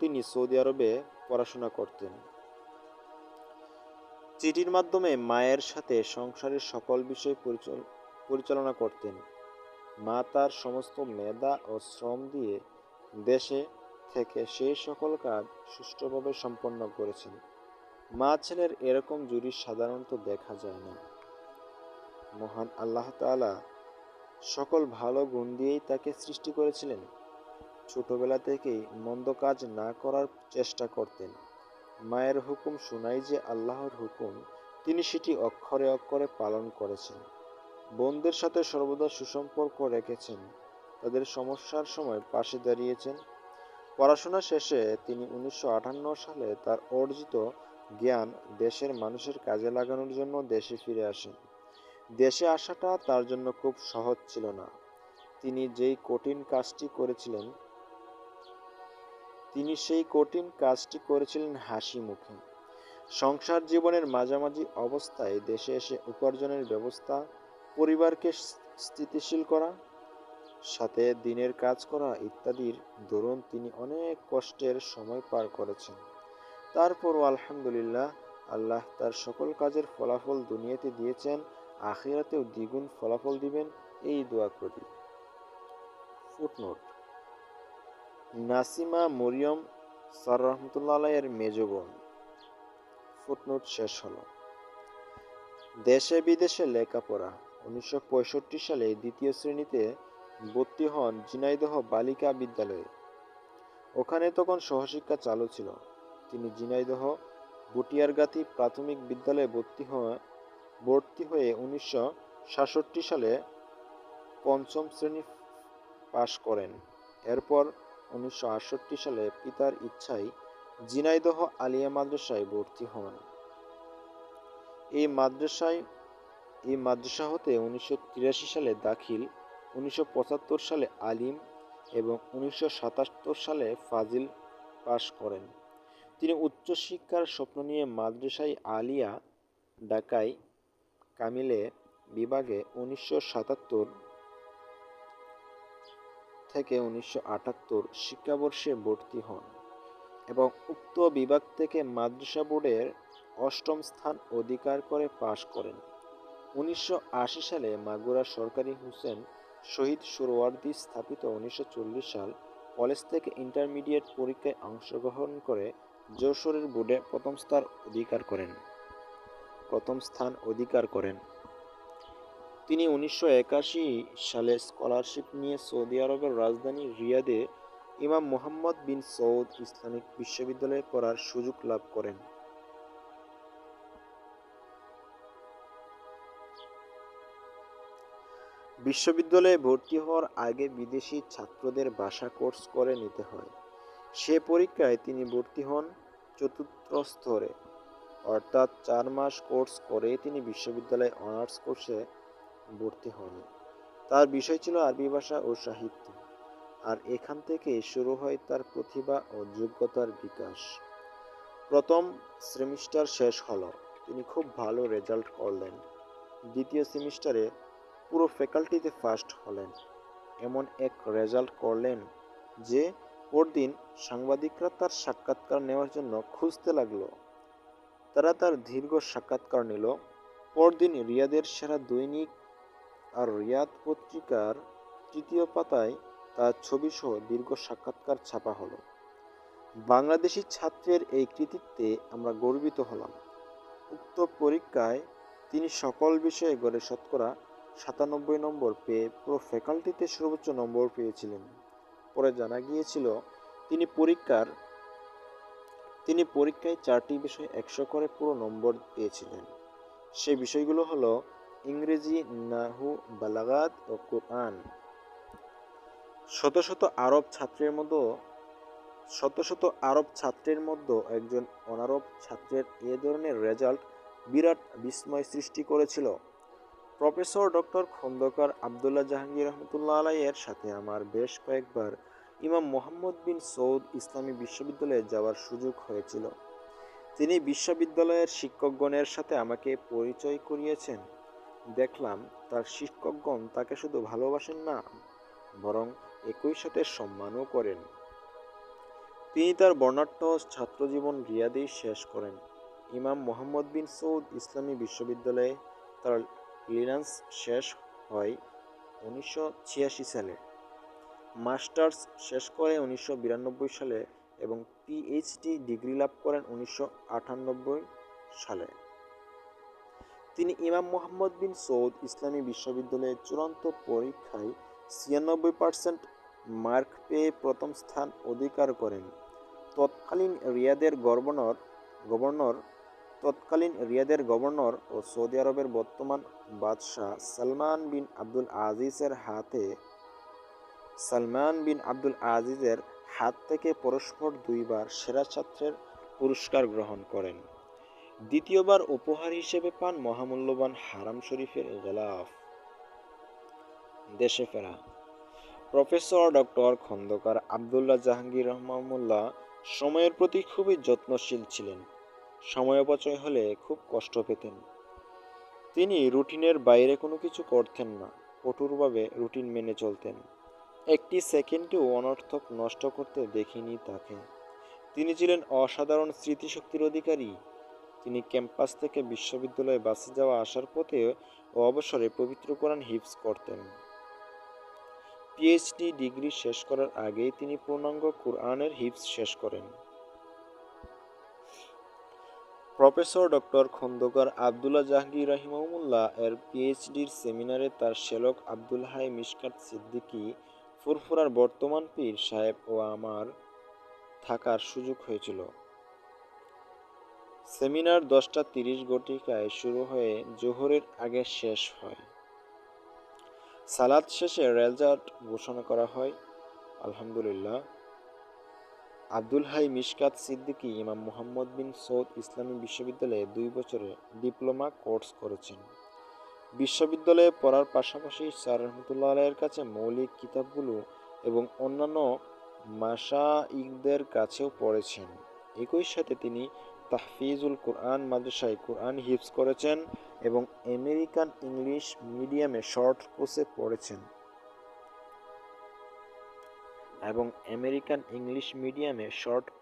তিনি সৌদি আরবে পড়াশোনা করতেন। চিঠির মাধ্যমে মায়ের সাথে সংসারের সকল বিষয় পরিচালনা করতেন। মা তার সমস্ত মেধা ও শ্রম দিয়ে দেশে থেকে সেই সকল কাজ সুষ্ঠুভাবে সম্পন্ন করেছেন। মা ছেলের এরকম জুড়ি সাধারণত দেখা যায় না। মহান আল্লাহ তাআলা সকল ভালো গুণ দিয়েই তাকে সৃষ্টি করেছিলেন। ছোটবেলা থেকেই মন্দ কাজ না করার চেষ্টা করতেন। মায়ের হুকুম শোনাই যে আল্লাহর হুকুম, তিনি সেটি অক্ষরে অক্ষরে পালন করেছেন। বোনদের সাথে সর্বদা সুসম্পর্ক রেখেছেন। তাদের সমস্যার সময় পাশে দাঁড়িয়েছেন। পড়াশোনা শেষে তিনি 1958 সালে তার অর্জিত জ্ঞান দেশের মানুষের কাজে লাগানোর জন্য দেশে ফিরে আসেন। দেশে আসাটা তার জন্য খুব সহজ ছিল না। তিনি যেই কঠিন কাজটি করেছিলেন তিনি সেই কঠিন কাজটি করেছিলেন হাসি মুখে। সংসার জীবনের মাঝামাঝি অবস্থায় দেশে এসে উপার্জনের ব্যবস্থা, পরিবারকে স্থিতিশীল করা, সাথে দিনের কাজ করা ইত্যাদির দরুন তিনি অনেক কষ্টের সময় পার করেছেন। তারপরও আলহামদুলিল্লাহ, আল্লাহ তার সকল কাজের ফলাফল দুনিয়াতে দিয়েছেন, আখিরাতেও দ্বিগুণ ফলাফল দিবেন, এই দোয়া করি। ফুটনোট: নাসিমা মরিয়ম স্যার রহমতুল্লাহ আলাইয়ের মেজ বোন। ফুটনোট শেষ হলো। দেশে বিদেশে লেখাপড়া। 1965 সালে দ্বিতীয় শ্রেণীতে ভর্তি হন ঝিনাইদহ বালিকা বিদ্যালয়ে। ওখানে তখন সহশিক্ষা চালু ছিল। তিনি ঝিনাইদহ বুটিয়ারগাতি প্রাথমিক বিদ্যালয়ে ভর্তি হয়ে 1966 সালে পঞ্চম শ্রেণী পাশ করেন। এরপর 1968 সালে পিতার ইচ্ছায় ঝিনাইদহ আলিয়া মাদ্রাসায় ভর্তি হন। এই মাদ্রাসা হতে 1983 সালে দাখিল, 1975 সালে আলিম এবং 1977 সালে ফাজিল পাশ করেন। তিনি উচ্চশিক্ষার স্বপ্ন নিয়ে মাদ্রাসায় আলিয়া ঢাকায় কামিলে বিভাগে 1977 থেকে 1978 শিক্ষাবর্ষে ভর্তি হন এবং উক্ত বিভাগ থেকে মাদ্রাসা বোর্ডের অষ্টম স্থান অধিকার করে পাশ করেন। 1980 সালে মাগুরা সরকারি হুসেন শহীদ সোহরাওয়ার্দী স্থাপিত 1940 সাল কলেজ থেকে ইন্টারমিডিয়েট পরীক্ষায় অংশগ্রহণ করে যশোরের বোর্ডে প্রথম স্থান অধিকার করেন। তিনি 1981 সালে স্কলারশিপ নিয়ে সৌদি আরবের রাজধানী রিয়াদে ইমাম মুহাম্মদ বিন সৌদ ইসলামিক বিশ্ববিদ্যালয়ে পড়ার সুযোগ লাভ করেন। বিশ্ববিদ্যালয়ে ভর্তি হওয়ার আগে বিদেশি ছাত্রদের ভাষা কোর্স করে নিতে হয়। সে পরীক্ষায় তিনি ভর্তি হন চতুর্থ স্তরে, অর্থাৎ 4 মাস কোর্স করে তিনি বিশ্ববিদ্যালয়ে অনার্স কোর্সে ভর্তি হন। তার বিষয় ছিল আরবি ভাষা ও সাহিত্য, আর এখান থেকে শুরু হয় তার প্রতিভা ও যোগ্যতার বিকাশ। প্রথম সেমিস্টার শেষ হলো, তিনি খুব ভালো রেজাল্ট করলেন। দ্বিতীয় সেমিস্টারে পুরো ফ্যাকাল্টিতে ফার্স্ট হলেন। এমন এক রেজাল্ট করলেন যে পরদিন সাংবাদিকরা তার সাক্ষাৎকার নেওয়ার জন্য খুঁজতে লাগলো। তারা তার দীর্ঘ সাক্ষাৎকার নিল। পরদিন রিয়াদের সেরা দৈনিক আর রিয়াদ পত্রিকার তৃতীয় পাতায় তার ছবিসহ দীর্ঘ সাক্ষাৎকার ছাপা হলো। বাংলাদেশি ছাত্রের এই কৃতিত্বে আমরা গর্বিত হলাম। উক্ত পরীক্ষায় তিনি সকল বিষয়ে গড়ে শতকরা 97 নম্বর পেয়ে পুরো ফ্যাকাল্টিতে সর্বোচ্চ নম্বর পেয়েছিলেন। পরে জানা গিয়েছিল তিনি পরীক্ষায় 4টি বিষয়ে 100 করে পুরো নম্বর পেয়েছিলেন। সেই বিষয়গুলো হলো ইংরেজি, নাহু, বালাগাত ও কোরআন। শত শত আরব ছাত্রের মধ্যে একজন অনারব ছাত্রের এ ধরনের রেজাল্ট বিরাট বিস্ময় সৃষ্টি করেছিল। প্রফেসর ডক্টর খন্দকার আবদুল্লাহ জাহাঙ্গীর রহমতুল্লাহ আলাইয়ের সাথে আমার বেশ কয়েকবার ইমাম মুহাম্মদ বিন সৌদ ইসলামী বিশ্ববিদ্যালয়ে যাওয়ার সুযোগ হয়েছিল। তিনি বিশ্ববিদ্যালয়ের শিক্ষকগণের সাথে আমাকে পরিচয় করিয়েছেন। দেখলাম তার শিক্ষকগণ তাকে শুধু ভালোবাসেন না, বরং একই সাথে সম্মানও করেন। তিনি তার বর্ণাঢ্য ছাত্রজীবন রিয়াদেই শেষ করেন। ইমাম মুহাম্মদ বিন সৌদ ইসলামী বিশ্ববিদ্যালয়ে তার লিসেন্স শেষ হয় 1986 সালে। মাস্টার্স শেষ করে 1992 সালে এবং পিএইচডি ডিগ্রি লাভ করেন 1998 সালে। তিনি ইমাম মুহাম্মদ বিন সৌদ ইসলামী বিশ্ববিদ্যালয়ের চূড়ান্ত পরীক্ষায় 96% মার্ক পেয়ে প্রথম স্থান অধিকার করেন। তৎকালীন রিয়াদের গভর্নর ও সৌদি আরবের বর্তমান বাদশাহ সালমান বিন আব্দুল আজিজের হাত থেকে পরস্পর দুইবার সেরা ছাত্রের পুরস্কার গ্রহণ করেন। দ্বিতীয়বার উপহার হিসেবে পান মহামূল্যবান হারাম শরীফের গিলাফ। দেশে ফেরা প্রফেসর ডক্টর খন্দকার আবদুল্লাহ জাহাঙ্গীর রহমানুল্লাহ সময়ের প্রতি খুবই যত্নশীল ছিলেন। সময় অপচয় হলে খুব কষ্ট পেতেন। তিনি রুটিনের বাইরে কোনো কিছু করতেন না, কঠোরভাবে রুটিন মেনে চলতেন। একটি সেকেন্ডও অনর্থক নষ্ট করতে দেখিনি তাকে। তিনি ছিলেন অসাধারণ স্মৃতিশক্তির অধিকারী। তিনি ক্যাম্পাস থেকে বিশ্ববিদ্যালয়ে বাসে যাওয়া আসার পথে ও অবসরে পবিত্র কোরআন হিফজ করতেন। পিএইচডি ডিগ্রি শেষ করার আগেই তিনি পূর্ণাঙ্গ কোরআনের হিফজ শেষ করেন। প্রফেসর ডক্টর খন্দকার আবদুল্লাহ জাহাঙ্গীর রাহিমাহুল্লাহ এর পিএইচডির সেমিনারে তার শ্যালক আব্দুল হাই মিশকাত সিদ্দিকী ফুরফুরার বর্তমান পীর সাহেব ও আমার থাকার সুযোগ হয়েছিল। সেমিনার 10:30 ঘটিকায় শুরু হয়ে জোহরের আগে শেষ হয়। সালাত শেষে রেজাল্ট ঘোষণা করা হয়। আলহামদুলিল্লাহ, আব্দুল হাই মিশকাত সিদ্দিকী ইমাম মুহাম্মদ বিন সৌদ ইসলামী বিশ্ববিদ্যালয়ে 2 বছরে ডিপ্লোমা কোর্স করেছেন। বিশ্ববিদ্যালয়ে পড়ার পাশাপাশি স্যার রহমতুল্লাহ আলাইয়ের কাছে মৌলিক কিতাবগুলো এবং অন্যান্য মাশাইখদের কাছেও পড়েছেন। একই সাথে তিনি তাহফিজুল কোরআন মাদ্রাসায় কোরআন হিফজ করেছেন এবং আমেরিকান ইংলিশ মিডিয়ামে শর্ট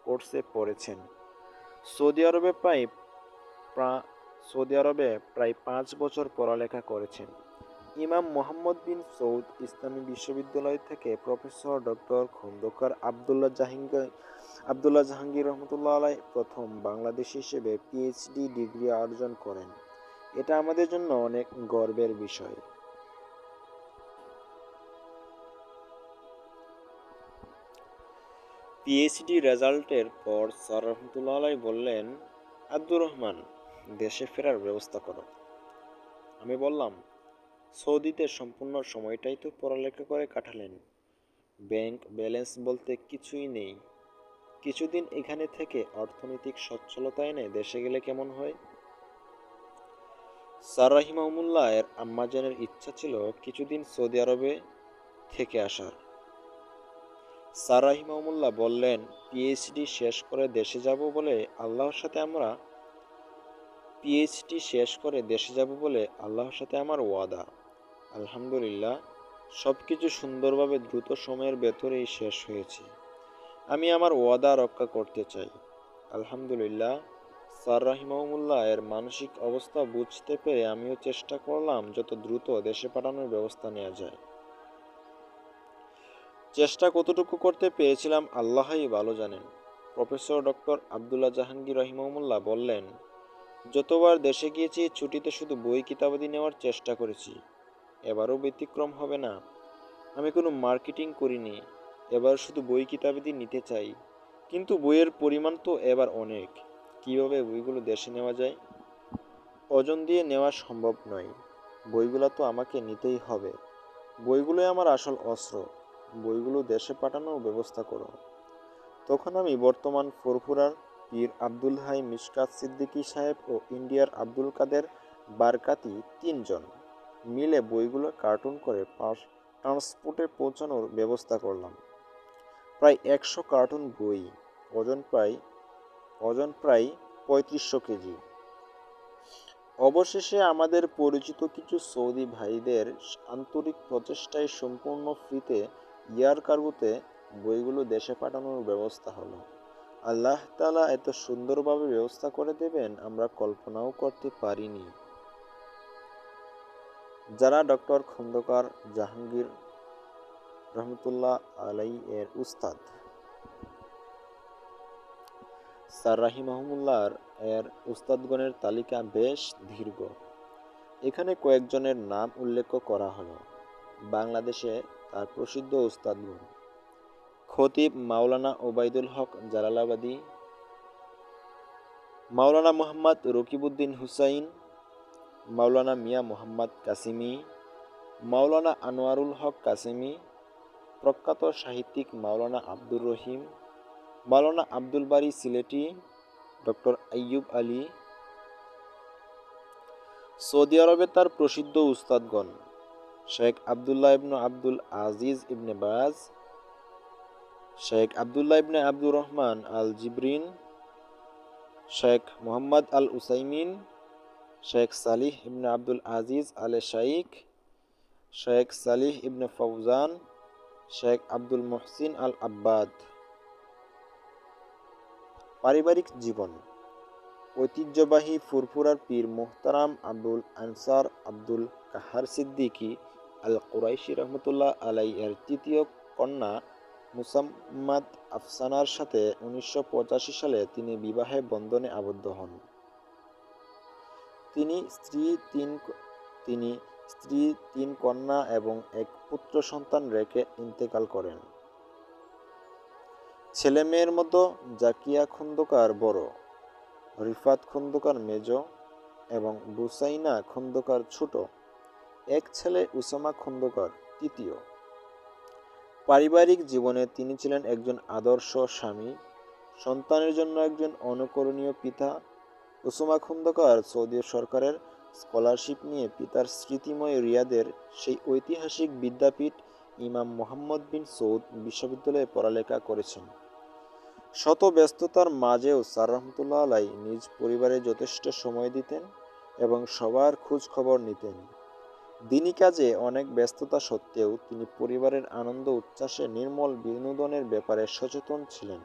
কোর্সে পড়েছেন। সৌদি আরবে প্রায় 5 বছর পড়ালেখা করেছেন। ইমাম মুহাম্মদ বিন সৌদ ইসলামী বিশ্ববিদ্যালয় থেকে প্রফেসর ডক্টর খন্দকার আবদুল্লাহ জাহাঙ্গীর রহমতুল্লাহ আলাই প্রথম বাংলাদেশি হিসেবে পিএইচডি ডিগ্রি অর্জন করেন। এটা আমাদের জন্য অনেক গর্বের বিষয়। পিএইচডি রেজাল্টের পর স্যার রহমতুল্লাহ আলাই বললেন, আব্দুর রহমান, দেশে ফেরার ব্যবস্থা করো। আমি বললাম, সৌদিতে সম্পূর্ণ সময়টাই তো পড়ালেখা করে কাটালেন, ব্যাংক ব্যালেন্স বলতে কিছুই নেই। কিছুদিন এখানে থেকে অর্থনৈতিক সচ্ছলতা এনে দেশে গেলে কেমন হয়? স্যার রাহিমাহুল্লাহ এর আম্মাজানের ইচ্ছা ছিল কিছুদিন সৌদি আরবে থেকে আসার। স্যার রাহিমাহুল্লাহ বললেন, পিএইচডি শেষ করে দেশে যাব বলে আল্লাহর সাথে আমার ওয়াদা। আলহামদুলিল্লাহ, সব কিছু সুন্দরভাবে দ্রুত সময়ের ভেতরেই শেষ হয়েছে। আমি আমার ওয়াদা রক্ষা করতে চাই। আলহামদুলিল্লাহ। স্যার রাহিমাহুল্লাহ এর মানসিক অবস্থা বুঝতে পেরে আমিও চেষ্টা করলাম যত দ্রুত দেশে পাঠানোর ব্যবস্থা নেওয়া যায়। চেষ্টা কতটুকু করতে পেরেছিলাম আল্লাহই ভালো জানেন। প্রফেসর ডক্টর আবদুল্লাহ জাহাঙ্গীর রাহিমাহুল্লাহ বললেন, যতবার দেশে গিয়েছি ছুটিতে শুধু বই কিতাবাদি নেওয়ার চেষ্টা করেছি। এবারও ব্যতিক্রম হবে না। আমি কোনো মার্কেটিং করিনি, এবার শুধু বই কিতাবাদি নিতে চাই। কিন্তু বইয়ের পরিমাণ তো এবার অনেক। কিভাবে বইগুলো দেশে নেওয়া যায়? ওজন দিয়ে নেওয়া সম্ভব নয়। বইগুলো তো আমাকে নিতেই হবে। বইগুলোই আমার আসল অস্ত্র। বইগুলো দেশে পাঠানোর ব্যবস্থা করো। তখন আমি বর্তমান ফুরফুরার পীর আব্দুল হাই মিশকাত সিদ্দিকী সাহেব ও ইন্ডিয়ার আব্দুল কাদের বারকাতি 3 জন মিলে বইগুলো কার্টুন করে ট্রান্সপোর্টে পৌঁছানোর ব্যবস্থা করলাম। প্রায় 100 কার্টুন বই, ওজন প্রায় 3500 কেজি। অবশেষে আমাদের পরিচিত কিছু সৌদি ভাইদের আন্তরিক প্রচেষ্টায় সম্পূর্ণ ফ্রিতে এয়ার কার্গোতে বইগুলো দেশে পাঠানোর ব্যবস্থা হলো। আল্লাহ তাআলা এত সুন্দরভাবে ব্যবস্থা করে দেবেন আমরা কল্পনাও করতে পারিনি। যারা ডক্টর খন্দকার জাহাঙ্গীর রহমতুল্লাহ আলাই এর উস্তাদ, স্যার রাহিমাহুল্লাহ এর উস্তাদগণের তালিকা বেশ দীর্ঘ। এখানে কয়েকজনের নাম উল্লেখ করা হলো। বাংলাদেশে তার প্রসিদ্ধ উস্তাদগণ: খতিব মাওলানা ওবায়দুল হক জালালাবাদী, মাওলানা মুহাম্মদ রকিবউদ্দিন হুসাইন, মাওলানা মিয়া মুহাম্মদ কাসিমি, মাওলানা আনোয়ারুল হক কাসিমি, প্রখ্যাত সাহিত্যিক মাওলানা আব্দুর রহিম, মাওলানা আব্দুল বারী সিলেটি, ডক্টর আইয়ুব আলী। সৌদি আরবে তার প্রসিদ্ধ উস্তাদগণ শেখ আবদুল্লাহ ইবনে আব্দুল আজিজ ইবনে বাজ, শেখ আবদুল্লাহ ইবনে আব্দুর রহমান আল জিবরিন, শেখ মোহাম্মদ আল উসাইমিন, শেখ সালিহ ইবনে আব্দুল আজিজ আল শাইখ, শেখ সালিহ ইবনে ফৌজান, শেখ আব্দুল মুহসিন আল আব্বাদ। পারিবারিক জীবন। ঐতিহ্যবাহী ফুরফুরার পীর মুহতারাম আবুল আনসার আব্দুল কাহার সিদ্দিকী আল কুরাইশি রহমতুল্লাহ আলাই এর তৃতীয় কন্যা মুসাম্মাদ আফসানার সাথে 1985 সালে তিনি বিবাহে বন্ধনে আবদ্ধ হন। তিনি স্ত্রী, তিন কন্যা এবং এক পুত্র সন্তান রেখে ইন্তেকাল করেন। ছেলে মেয়ের মধ্যে জাকিয়া খন্দকার বড়, রিফাত খন্দকার মেজ এবং বুসাইনা খন্দকার ছোট। এক ছেলে উসামা খন্দকার তৃতীয়। পারিবারিক জীবনে তিনি ছিলেন একজন আদর্শ স্বামী, সন্তানের জন্য একজন অনুকরণীয় পিতা। উসামা খন্দকার সৌদি সরকারের স্কলারশিপ নিয়ে পিতার স্মৃতিময় রিয়াদের সেই ঐতিহাসিক বিদ্যাপীঠ ইমাম মোহাম্মদ বিন সৌদ বিশ্ববিদ্যালয়ে পড়ালেখা করেছেন। শত ব্যস্ততার মাঝেও স্যার রহমতুল্লাহ আলাই নিজ পরিবারে যথেষ্ট সময় দিতেন এবং সবার খোঁজ খবর নিতেন। দিনী কাজে অনেক ব্যস্ততা সত্ত্বেও তিনি পরিবারের আনন্দ উচ্ছ্বাসে নির্মল বিনোদনের ব্যাপারে সচেতন ছিলেন।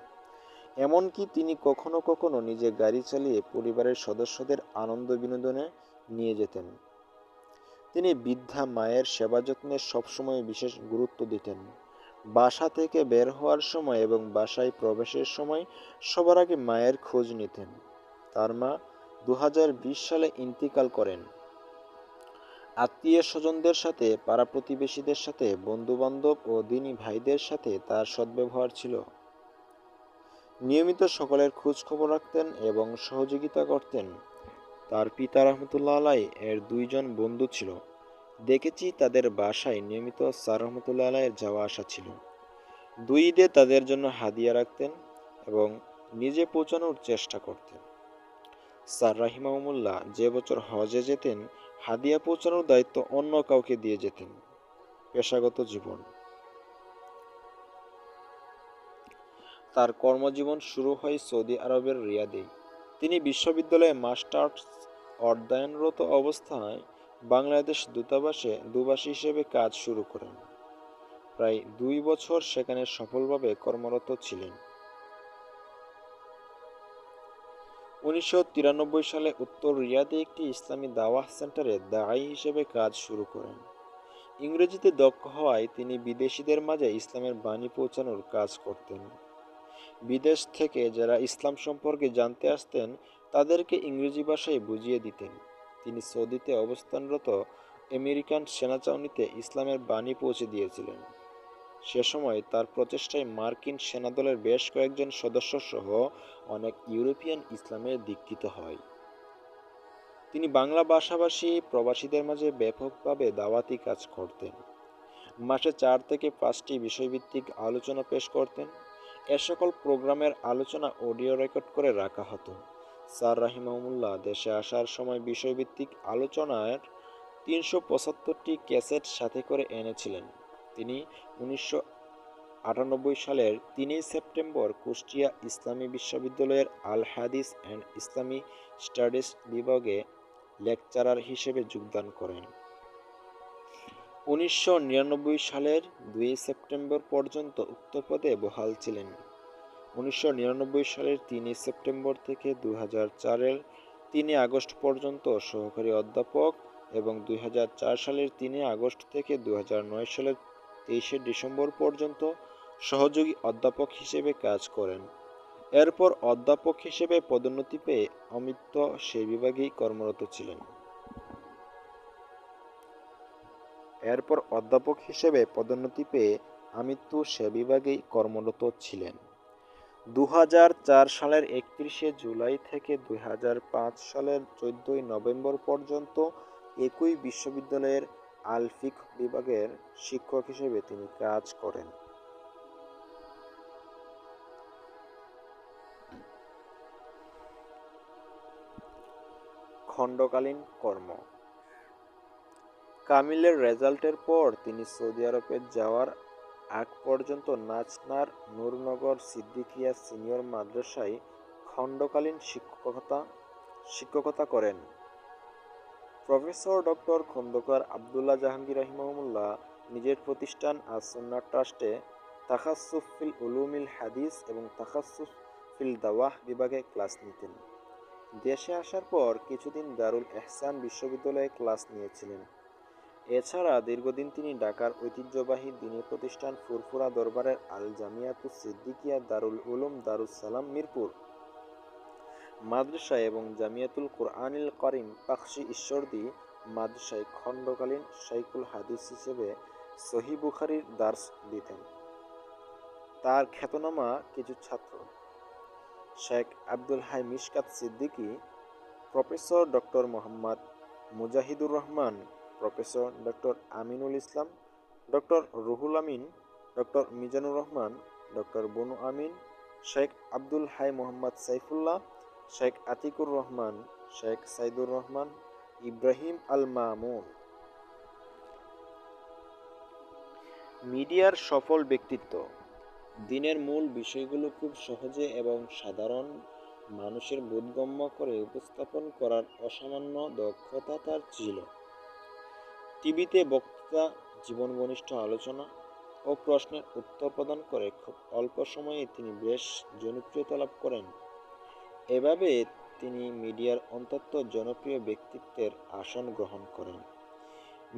এমনকি তিনি কখনো কখনো নিজে গাড়ি চালিয়ে পরিবারের সদস্যদের আনন্দ বিনোদনে নিয়ে যেতেন। তিনি বৃদ্ধা মায়ের সেবা যত্নে সবসময় বিশেষ গুরুত্ব দিতেন। বাসা থেকে বের হওয়ার সময় এবং বাসায় প্রবেশের সময় সবার আগে মায়ের খোঁজ নিতেন। তার মা 2020 সালে ইন্তিকাল করেন। আত্মীয় স্বজনদের সাথে, পাড়া প্রতিবেশীদের সাথে, বন্ধুবান্ধব ও দিনী ভাইদের সাথে তার সদ্ব্যবহার ছিল। নিয়মিত সকলের খোঁজ খবর রাখতেন এবং সহযোগিতা করতেন। তার পিতা রহমতুল্লাহ আলাই এর 2 জন বন্ধু ছিল। দেখেছি তাদের বাসায় নিয়মিত স্যার রহমতুল্লাহ আলাইয়ের যাওয়া আসা ছিল। 2 ঈদে তাদের জন্য হাদিয়া রাখতেন এবং নিজে পৌঁছানোর চেষ্টা করতেন। স্যার রাহিমাহুল্লাহ যে বছর হজে যেতেন, হাদিয়া পৌঁছানোর দায়িত্ব অন্য কাউকে দিয়ে যেতেন। পেশাগত জীবন। তার কর্মজীবন শুরু হয় সৌদি আরবের রিয়াদে। তিনি বিশ্ববিদ্যালয়ে মাস্টার্স অধ্যয়নরত অবস্থায় বাংলাদেশ দূতাবাসে দুবাসী হিসেবে কাজ শুরু করেন। প্রায় 2 বছর সেখানে সফলভাবে কর্মরত ছিলেন। 1993 সালে উত্তর রিয়াদে একটি ইসলামী দাওয়াহ সেন্টারে দায়ী হিসেবে কাজ শুরু করেন। ইংরেজিতে দক্ষ হওয়ায় তিনি বিদেশিদের মাঝে ইসলামের বাণী পৌঁছানোর কাজ করতেন। বিদেশ থেকে যারা ইসলাম সম্পর্কে জানতে আসতেন তাদেরকে ইংরেজি ভাষায় বুঝিয়ে দিতেন। তিনি সৌদিতে অবস্থানরত আমেরিকান সেনা ছাউনিতে ইসলামের বাণী পৌঁছে দিয়েছিলেন। সে সময় তার প্রচেষ্টায় মার্কিন সেনাদলের বেশ কয়েকজন সদস্য সহ অনেক ইউরোপিয়ান ইসলামে দীক্ষিত হয়। তিনি বাংলা ভাষাভাষী প্রবাসীদের মাঝে ব্যাপকভাবে দাওয়াতি কাজ করতেন। মাসে 4 থেকে 5টি বিষয়ভিত্তিক আলোচনা পেশ করতেন। এ সকল প্রোগ্রামের আলোচনা অডিও রেকর্ড করে রাখা হতো। স্যার রাহিমাহুল্লাহ দেশে আসার সময় বিষয়ভিত্তিক আলোচনার 375টি ক্যাসেট সাথে করে এনেছিলেন। তিনি 1998 সালের 3 সেপ্টেম্বর কুষ্টিয়া ইসলামী বিশ্ববিদ্যালয়ের আল হাদিস অ্যান্ড ইসলামী স্টাডিজ বিভাগে লেকচারার হিসেবে যোগদান করেন। 1999 সালের 2 সেপ্টেম্বর পর্যন্ত উক্ত পদে বহাল ছিলেন। 1999 সালের 3 সেপ্টেম্বর থেকে 2004 3 আগস্ট পর্যন্ত সহকারী অধ্যাপক এবং 2004 সালের 3 আগস্ট থেকে 2009 সালের 23 ডিসেম্বর পর্যন্ত সহযোগী অধ্যাপক হিসেবে কাজ করেন। এরপর অধ্যাপক হিসেবে পদোন্নতি পেয়ে অমৃত সেই বিভাগেই কর্মরত ছিলেন। 2004 সালের 31 জুলাই থেকে 2005 সালের 14 নভেম্বর পর্যন্ত একই বিশ্ববিদ্যালয়ের আল ফিকহ বিভাগের শিক্ষক হিসেবে তিনি কাজ করেন। খণ্ডকালীন কর্ম। কামিলের রেজাল্টের পর তিনি সৌদি আরবে যাওয়ার আগ পর্যন্ত নাচনার নূরনগর সিদ্দিকিয়া সিনিয়র মাদ্রাসায় খণ্ডকালীন শিক্ষকতা করেন। প্রফেসর ডক্টর খন্দকার আবদুল্লাহ জাহাঙ্গীর রাহিমাহুল্লাহ নিজের প্রতিষ্ঠান আস-সুন্নাহ ট্রাস্টে তাখাসসুস ফিল উলুমিল হাদিস এবং তাখাসসুস ফিল দাওয়াহ বিভাগে ক্লাস নিতেন। দেশে আসার পর কিছুদিন দারুল এহসান বিশ্ববিদ্যালয়ে ক্লাস নিয়েছিলেন। এছাড়া দীর্ঘদিন তিনি ঢাকার ঐতিহ্যবাহী দ্বীনি প্রতিষ্ঠান ফুরফুরা দরবারের আল জামিয়াতুস সিদ্দিকিয়া দারুল উলুম দারুস সালাম মিরপুর মাদ্রাসায় এবং জামিয়াতুল কুরআনিল কারীম পাকশী ঈশ্বরদী মাদ্রাসায় খণ্ডকালীন শাইখুল হাদিস হিসেবে সহিহ বুখারীর দার্স দিতেন। তার খ্যাতনামা কিছু ছাত্র: Sheikh Abdul Hai Mishkat Siddiqui, professor doctor Mohammad Mujahidur Rahman, professor doctor Aminul Islam, doctor Ruhul Amin, doctor Mizanur Rahman, doctor Bonu Amin, Sheikh Abdul Hai Mohammad Saifullah, Sheikh Atikur Rahman, Sheikh Saidur Rahman, Ibrahim Al Mamun. মিডিয়ার সফল ব্যক্তিত্ব: দিনের মূল বিষয়গুলো খুব সহজে এবং সাধারণ মানুষের বোধগম্য করে উপস্থাপন করার অসামান্য দক্ষতা তার ছিল। টিভিতে বক্তৃতা, জীবন ঘনিষ্ঠ আলোচনা ও প্রশ্নের উত্তর প্রদান করে খুব অল্প সময়ে তিনি বেশ জনপ্রিয়তা লাভ করেন। এভাবে তিনি মিডিয়ার অত্যন্ত জনপ্রিয় ব্যক্তিত্বের আসন গ্রহণ করেন।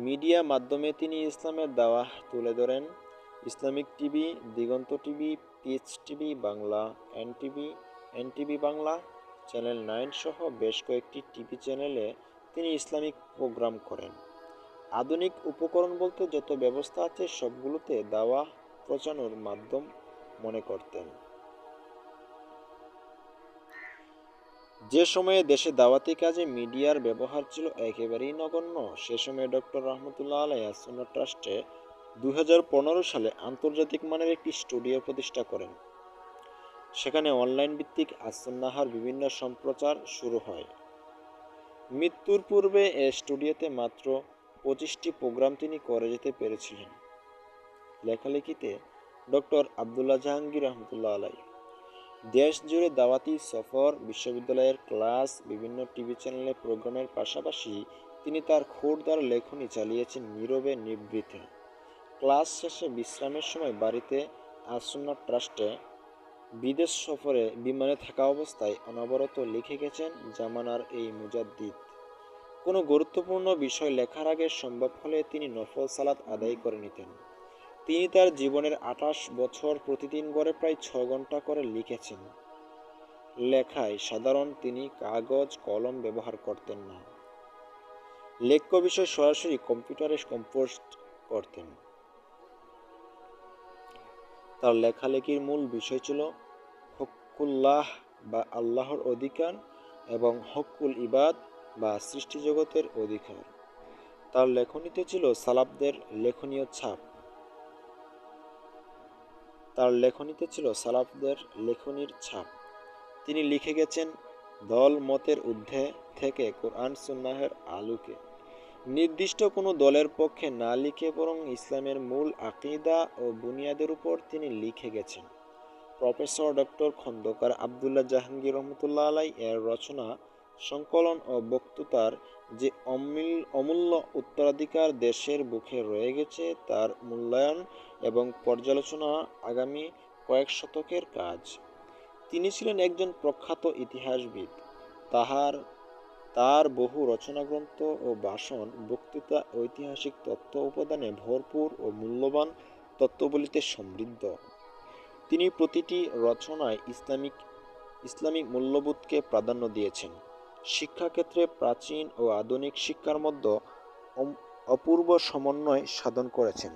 মিডিয়া মাধ্যমে তিনি ইসলামের দাওয়াহ তুলে ধরেন। Islamic TV, Diganta TV, peace TV Bangla, NTV Bangla, channel 9 সহ বেশ কয়েকটি টিভি চ্যানেলে তিনি ইসলামিক প্রোগ্রাম করেন। আধুনিক উপকরণ বলতে যত ব্যবস্থা আছে সবগুলোতে দাওয়াহ পৌঁছানোর মাধ্যম মনে করতেন। যে সময়ে দেশে দাওয়াতি কাজে মিডিয়ার ব্যবহার ছিল একেবারেই নগণ্য, সে সময়ে ডক্টর রহমতুল্লাহ আলাইহি আস-সুন্নাহ ট্রাস্টে 2015 সালে আন্তর্জাতিক মানের একটি স্টুডিও প্রতিষ্ঠা করেন। সেখানে অনলাইন ভিত্তিক আস-সুন্নাহর বিভিন্ন সম্প্রচার শুরু হয়। মৃত্যুর পূর্বে এ স্টুডিওতে মাত্র 25টি প্রোগ্রাম তিনি করে যেতে পেরেছিলেন। লেখালেখিতে ডক্টর আবদুল্লাহ জাহাঙ্গীর রহমতুল্লাহ আলাইহি দেশ জুড়ে দাওয়াতি সফর, বিশ্ববিদ্যালয়ের ক্লাস, বিভিন্ন টিভি চ্যানেলে প্রোগ্রামের পাশাপাশি তিনি তার ক্ষুরধার লেখনী চালিয়েছেন নীরবে নিভৃতে। ক্লাস শেষে বিশ্রামের সময় বাড়িতে, আস-সুন্নাহ ট্রাস্টে, বিদেশ সফরে বিমানে থাকা অবস্থায় অনবরত লিখে গেছেন জামানার এই মুজাদ্দিদ। কোনো গুরুত্বপূর্ণ বিষয় লেখার আগে সম্ভব হলে তিনি নফল সালাত আদায় করে নিতেন। তিনি তার জীবনের 28 বছর প্রতিদিন গড়ে প্রায় 6 ঘন্টা করে লিখেছেন। লেখায় সাধারণ তিনি কাগজ কলম ব্যবহার করতেন না। লেখ্য বিষয় সরাসরি কম্পিউটারে কম্পোজ করতেন। তার লেখালেখির মূল বিষয় ছিল হকুল্লাহ বা আল্লাহর অধিকার এবং হকুল ইবাদ বা সৃষ্টি জগতের অধিকার। তার লেখনীতে ছিল সালাফদের লেখনীর ছাপ। তিনি লিখে গেছেন দল মতের ঊর্ধ্বে থেকে কোরআন সুন্নাহের আলোকে। নির্দিষ্ট কোনো দলের পক্ষে না লিখে বরং ইসলামের মূল আকীদা ও বুনিয়াদের উপর তিনি লিখে গেছেন। প্রফেসর ডক্টর খন্দকার আবদুল্লাহ জাহাঙ্গীর রহমতুল্লাহ আলাইহি এর রচনা, সংকলন ও বক্তৃতার যে অমূল্য উত্তরাধিকার দেশের বুকে রয়ে গেছে তার মূল্যায়ন এবং পর্যালোচনা আগামী কয়েক শতকের কাজ। তিনি ছিলেন একজন প্রখ্যাত ইতিহাসবিদ। তার বহু রচনাগ্রন্থ ও ভাষণ, বক্তৃতা ঐতিহাসিক তথ্য উপাদানে ভরপুর ও মূল্যবান তথ্যাবলিতে সমৃদ্ধ। তিনি প্রতিটি রচনায় ইসলামিক মূল্যবোধকে প্রাধান্য দিয়েছেন। শিক্ষাক্ষেত্রে প্রাচীন ও আধুনিক শিক্ষার মধ্যে অপূর্ব সমন্বয় সাধন করেছেন।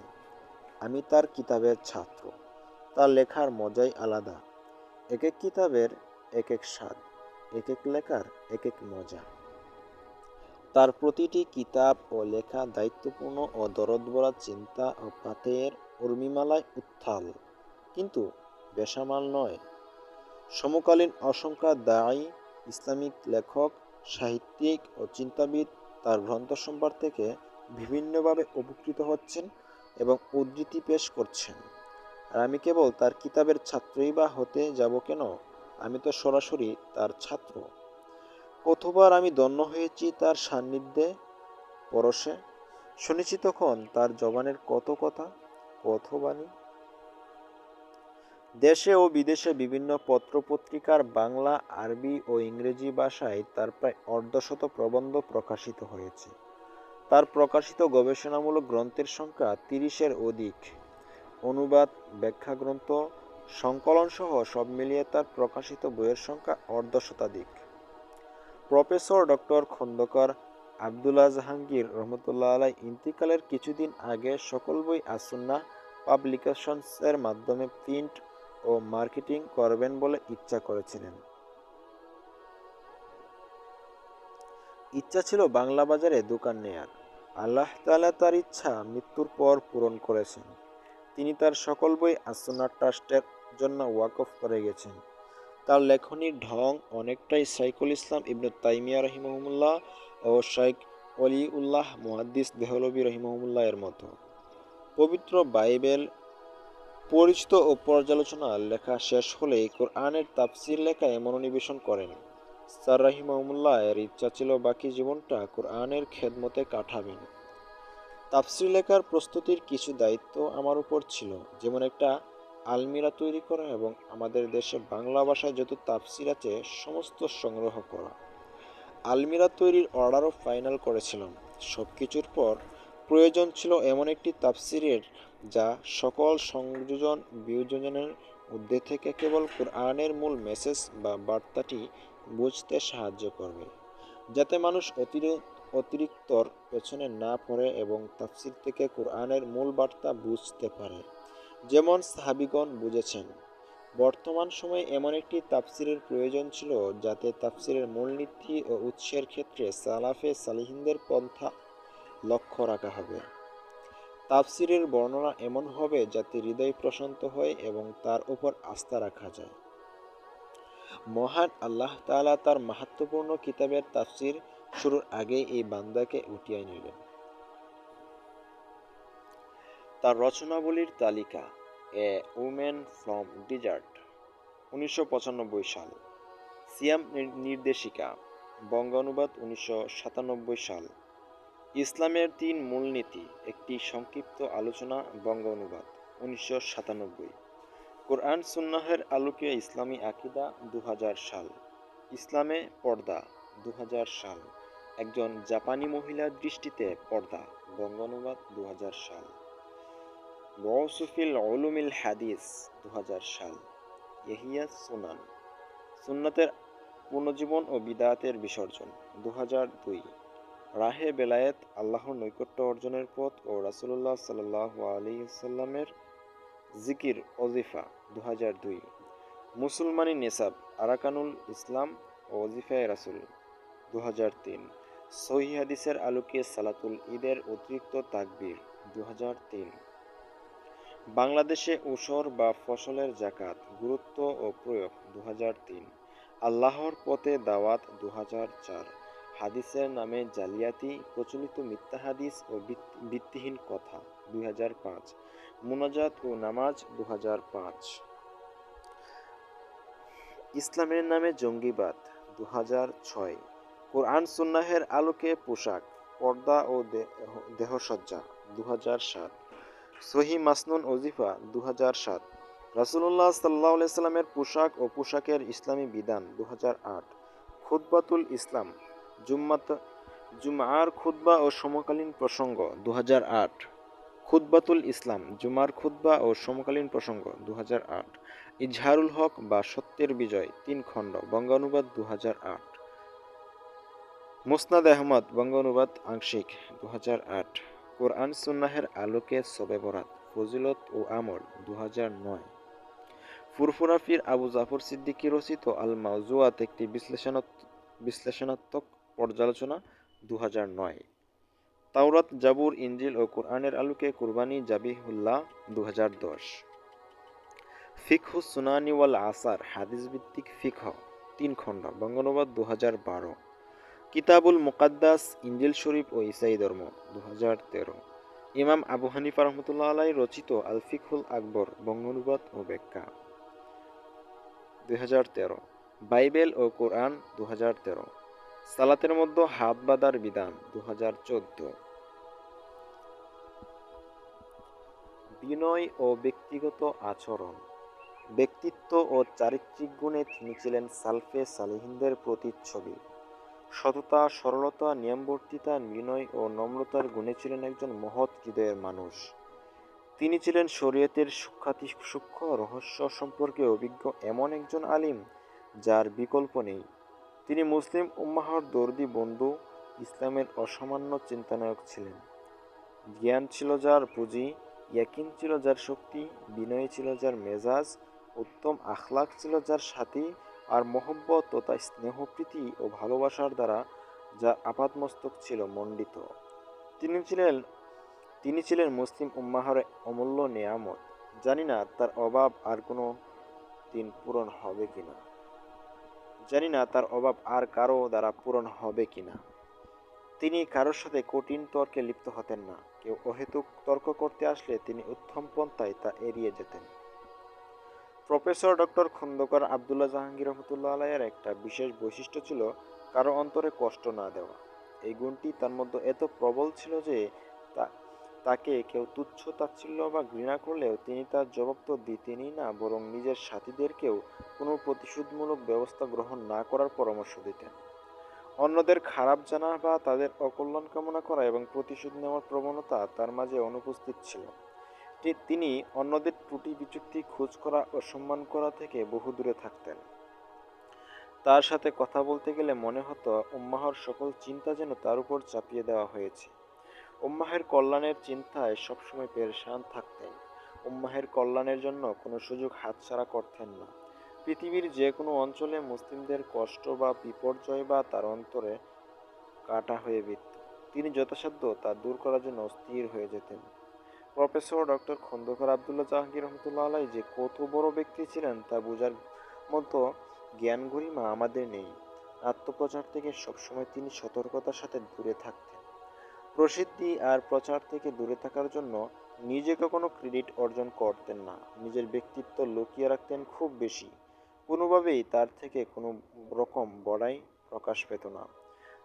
আমি তার কিতাবের ছাত্র। তার লেখার মজাই আলাদা। এক এক কিতাবের এক এক স্বাদ, এক এক লেখার এক এক মজা। তার প্রতিটি কিতাব ও লেখা দায়িত্বপূর্ণ ও দরদভরা চিন্তা ও পাতের উর্মিমালায় উত্তাল, কিন্তু বেসামাল নয়। সমকালীন অসংখ্য দায়ী ইসলামিক লেখক সাহিত্যিক ও চিন্তাবিদ তার গ্রন্থসম্ভার থেকে বিভিন্নভাবে উপকৃত হচ্ছেন এবং উদ্ধৃতি পেশ করছেন। আর আমি কেবল তার কিতাবের ছাত্রই বা হতে যাব কেন? আমি তো সরাসরি তার ছাত্র। কতবার আমি ধন্য হয়েছি তার সান্নিধ্যে, পরশে। শুনেছি তখন তার জবানের কত কথা, কত বাণী। দেশে ও বিদেশে বিভিন্ন পত্রপত্রিকার বাংলা, আরবি ও ইংরেজি ভাষায় তার প্রায় অর্ধশত প্রবন্ধ প্রকাশিত হয়েছে। তার প্রকাশিত গবেষণামূলক গ্রন্থের সংখ্যা ৩০-এর অধিক। অনুবাদ, ব্যাখ্যা গ্রন্থ, সংকলন সহ সব মিলিয়ে তার প্রকাশিত বইয়ের সংখ্যা অর্ধশতাধিক। প্রফেসর ডক্টর খন্দকার আবদুল্লাহ জাহাঙ্গীর রহমতুল্লাহ আলাই ইন্তিকালের কিছুদিন আগে সকল বই আসুন্নাহ পাবলিকেশনসের মাধ্যমে প্রিন্ট ও মার্কেটিং করবেন বলে ইচ্ছা করেছিলেন। ইচ্ছা ছিল বাংলা বাজারে দোকান নেয়ার। আল্লাহ তাআলা তার ইচ্ছা মৃত্যুর পর পূরণ করেছেন। তিনি তার সকল বই আসুন্নাহ ট্রাস্টের জন্য ওয়াকফ করে গেছেন। তার লেখনীর ঢং অনেকটাই শাইখুল ইসলাম ইবনে তাইমিয়া রহিমাহুল্লাহ ও শাইখ ওলিউল্লাহ মুহাদ্দিস দেহলভী রহিমাহুল্লাহ এর মতো। পবিত্র বাইবেল পরিচিত ও পর্যালোচনা লেখা শেষ হলেই কোরআনের তাফসির লেখায় মনোনিবেশন করেন। স্যার রাহিমাহুল্লাহ এর ইচ্ছা ছিল বাকি জীবনটা কোরআনের খেদমতে কাটাবেন। তাফসির লেখার প্রস্তুতির কিছু দায়িত্ব আমার উপর ছিল, যেমন একটা আলমিরা তৈরি করা এবং আমাদের দেশে বাংলা ভাষায় যত তাফসির আছে সমস্ত সংগ্রহ করা। আলমিরা তৈরির অর্ডারও ফাইনাল করেছিলাম। সব কিছুর পর প্রয়োজন ছিল এমন একটি তাফসিরের যা সকল সংযোজন বিয়োজনের ঊর্ধ্বে থেকে কেবল কোরআনের মূল মেসেজ বা বার্তাটি বুঝতে সাহায্য করবে, যাতে মানুষ অতিরিক্তর পেছনে না পড়ে এবং তাফসির থেকে কোরআনের মূল বার্তা বুঝতে পারে, যেমন সাহাবীগণ বুঝেছেন। বর্তমান সময়ে এমন একটি তাফসিরের প্রয়োজন ছিল যাতে তাফসিরের মূলনীতি ও উৎসের ক্ষেত্রে সালাফে সালিহিনদের পন্থা লক্ষ্য রাখা হবে। তাফসিরের বর্ণনা এমন হবে যাতে হৃদয় প্রশান্ত হয় এবং তার উপর আস্থা রাখা যায়। মহান আল্লাহ তাআলা তার মাহাত্ম্যপূর্ণ কিতাবের তাফসির শুরুর আগে এই বান্দাকে উঠিয়ে নিলেন। তার রচনাবলীর তালিকা: এ উমেন ফ্রম ডিজার্ট, 1995 সাল। সিয়াম নির্দেশিকা, বঙ্গানুবাদ 1997 সাল। ইসলামের ৩ মূলনীতি, একটি সংক্ষিপ্ত আলোচনা, বঙ্গানুবাদ 1997। কোরআন সুন্নাহের আলোকে ইসলামী আকীদা, 2000 সাল। ইসলামে পর্দা, 2000 সাল। একজন জাপানি মহিলার দৃষ্টিতে পর্দা, বঙ্গানুবাদ 2000 সাল। বউসুফিল উলুমিল হাদিস, 2000 সাল। ইহিয়া সুনান, সুন্নাতের পুনর্জীবন ও বিদআতের বিসর্জন, 2002। রাহে বেলায়েত, আল্লাহর নৈকট্য অর্জনের পথ ও রাসূলুল্লাহ সাল্লাল্লাহু আলাইহি ওয়াসাল্লামের জিকির ওজিফা, 2002। মুসলমানি নেসাব, আরাকানুল ইসলাম ও ওজিফায়ে রাসূল, 2003। সহিহ হাদিসের আলোকে সালাতুল ঈদের অতিরিক্ত তাকবীর, 2003। বাংলাদেশে ঊসর বা ফসলের যাকাত, গুরুত্ব ও প্রয়োগ, 2003। আল্লাহর পথে দাওয়াত, 2004। হাদিসের নামে জালিয়াতি, প্রচলিত মিথ্যা হাদিস ও ভিত্তিহীন কথা, 2005। মুনাজাত ও নামাজ, 2005। ইসলামের নামে জঙ্গিবাদ, 2006। কোরআন সুন্নাহের আলোকে পোশাক, পর্দা ও দেহসজ্জা, 2007। সহিহ মাসনুন ওজিফা, 2007। রাসূলুল্লাহ সাল্লাল্লাহু আলাইহি সাল্লামের পোশাক ও পোশাকের ইসলামী বিধান, 2008। খুতবাতুল ইসলাম, জুমআর খুতবা ও সমকালীন প্রসঙ্গ, 2008। খুতবাতুল ইসলাম, জুমার খুতবা ও সমকালীন প্রসঙ্গ, 2008। ইজহারুল হক বা সত্যের বিজয়, 3 খণ্ড, বঙ্গানুবাদ 2008। মুসনাদ আহমদ, বঙ্গানুবাদ আংশিক, 2008। কোরআন সুন্নাহের আলোকে শবে বরাত, ফজিলত ও আমল, 2009। ফুরফুরা পীর আবু জাফর সিদ্দিকী রচিত আল মাওজুআত, একটি বিশ্লেষণাত্মক পর্যালোচনা, 2009। তাওরাত, জাবুর, ইনজিল ও কোরআনের আলোকে কুরবানি জাবিহুল্লাহ, 2010। ফিকহুস সুনানি ওয়াল আসার, হাদিস ভিত্তিক ফিকহ, 3 খণ্ড, বঙ্গানুবাদ 2012। কিতাবুল মুকাদ্দাস, ইনজিল শরীফ ও ইসাই ধর্ম, 2013। ইমাম আবু হানিফা রহমতুল্লাহ আলাই রচিত আল ফিকহুল আকবর, বঙ্গানুবাদ ও ব্যাখ্যা, 2013। বাইবেল ও কোরআন, 2013। সালাতের মধ্যে হাত বাঁধার বিধান, 2014। বিনয় ও ব্যক্তিগত আচরণ। ব্যক্তিত্ব ও চারিত্রিক গুণে তিনি ছিলেন সালফে সালিহিনদের প্রতিচ্ছবি। সততা, সরলতা, নিয়মবর্তিতা, বিনয় ও নম্রতার গুণে ছিলেন একজন মহৎ হৃদয়ের মানুষ। তিনি ছিলেন শরীয়তের সূক্ষ্ম রহস্য সম্পর্কে অভিজ্ঞ এমন একজন আলিম যার বিকল্প নেই। তিনি মুসলিম উম্মাহর দর্দি বন্ধু, ইসলামের অসামান্য চিন্তানায়ক ছিলেন। জ্ঞান ছিল যার পুঁজি, ইয়াকিন ছিল যার শক্তি, বিনয় ছিল যার মেজাজ, উত্তম আখলাক ছিল যার সাথী, আর মহব্বত তথা স্নেহপ্রীতি ও ভালোবাসার দ্বারা যার আপাদমস্তক ছিল মণ্ডিত। তিনি ছিলেন তিনি ছিলেন মুসলিম উম্মাহর অমূল্য নেয়ামত। জানি না তার অভাব আর কোনো দিন পূরণ হবে কিনা। জানি না তার অভাব আর কারো দ্বারা পূরণ হবে কিনা। তিনি কারোর সাথে কঠিন তর্কে লিপ্ত হতেন না। কেউ অহেতুক তর্ক করতে আসলে তিনি উত্তম পন্থায় তা এড়িয়ে যেতেন। প্রফেসর ডক্টর খন্দকার আবদুল্লাহ জাহাঙ্গীর রহমতুল্লাহ আলাইয়ের একটা বিশেষ বৈশিষ্ট্য ছিল কারো অন্তরে কষ্ট না দেওয়া। এই গুণটি তার মধ্যে এত প্রবল ছিল যে তাকে কেউ তুচ্ছ তাচ্ছিল্য বা ঘৃণা করলেও তিনি তার জবাব তো দিতেনই না, বরং নিজের সাথীদেরকেও কোনো প্রতিশোধমূলক ব্যবস্থা গ্রহণ না করার পরামর্শ দিতেন। অন্যদের খারাপ জানা বা তাদের অকল্যাণ কামনা করা এবং প্রতিশোধ নেওয়ার প্রবণতা তার মাঝে অনুপস্থিত ছিল। তিনি অন্যদের ত্রুটি বিচ্যুতি খোঁজ করা ও সম্মান করা থেকে বহু দূরে থাকতেন। তার সাথে কথা বলতে গেলে মনে হতো উম্মাহর সকল চিন্তা যেন তার উপর চাপিয়ে দেওয়া হয়েছে। উম্মাহের কল্যাণের চিন্তায় সবসময় পেরেশান থাকতেন। উম্মাহের কল্যাণের জন্য কোনো সুযোগ হাতছাড়া করতেন না। পৃথিবীর যে কোনো অঞ্চলে মুসলিমদের কষ্ট বা বিপর্যয় বা তার অন্তরে কাটা হয়ে বিঁধত, তিনি যথাসাধ্য তা দূর করার জন্য স্থির হয়ে যেতেন। প্রফেসর ডক্টর খন্দকার আবদুল্লাহ জাহাঙ্গীর রহমতুল্লাহ আলাই যে কত বড় ব্যক্তি ছিলেন তা বোঝার মতো জ্ঞান গরিমা আমাদের নেই। আত্মপ্রচার থেকে সবসময় তিনি সতর্কতার সাথে দূরে থাকতেন। প্রসিদ্ধি আর প্রচার থেকে দূরে থাকার জন্য নিজেকে কোনো ক্রেডিট অর্জন করতেন না। নিজের ব্যক্তিত্ব লুকিয়ে রাখতেন খুব বেশি। কোনোভাবেই তার থেকে কোনো রকম বড়াই প্রকাশ পেত না।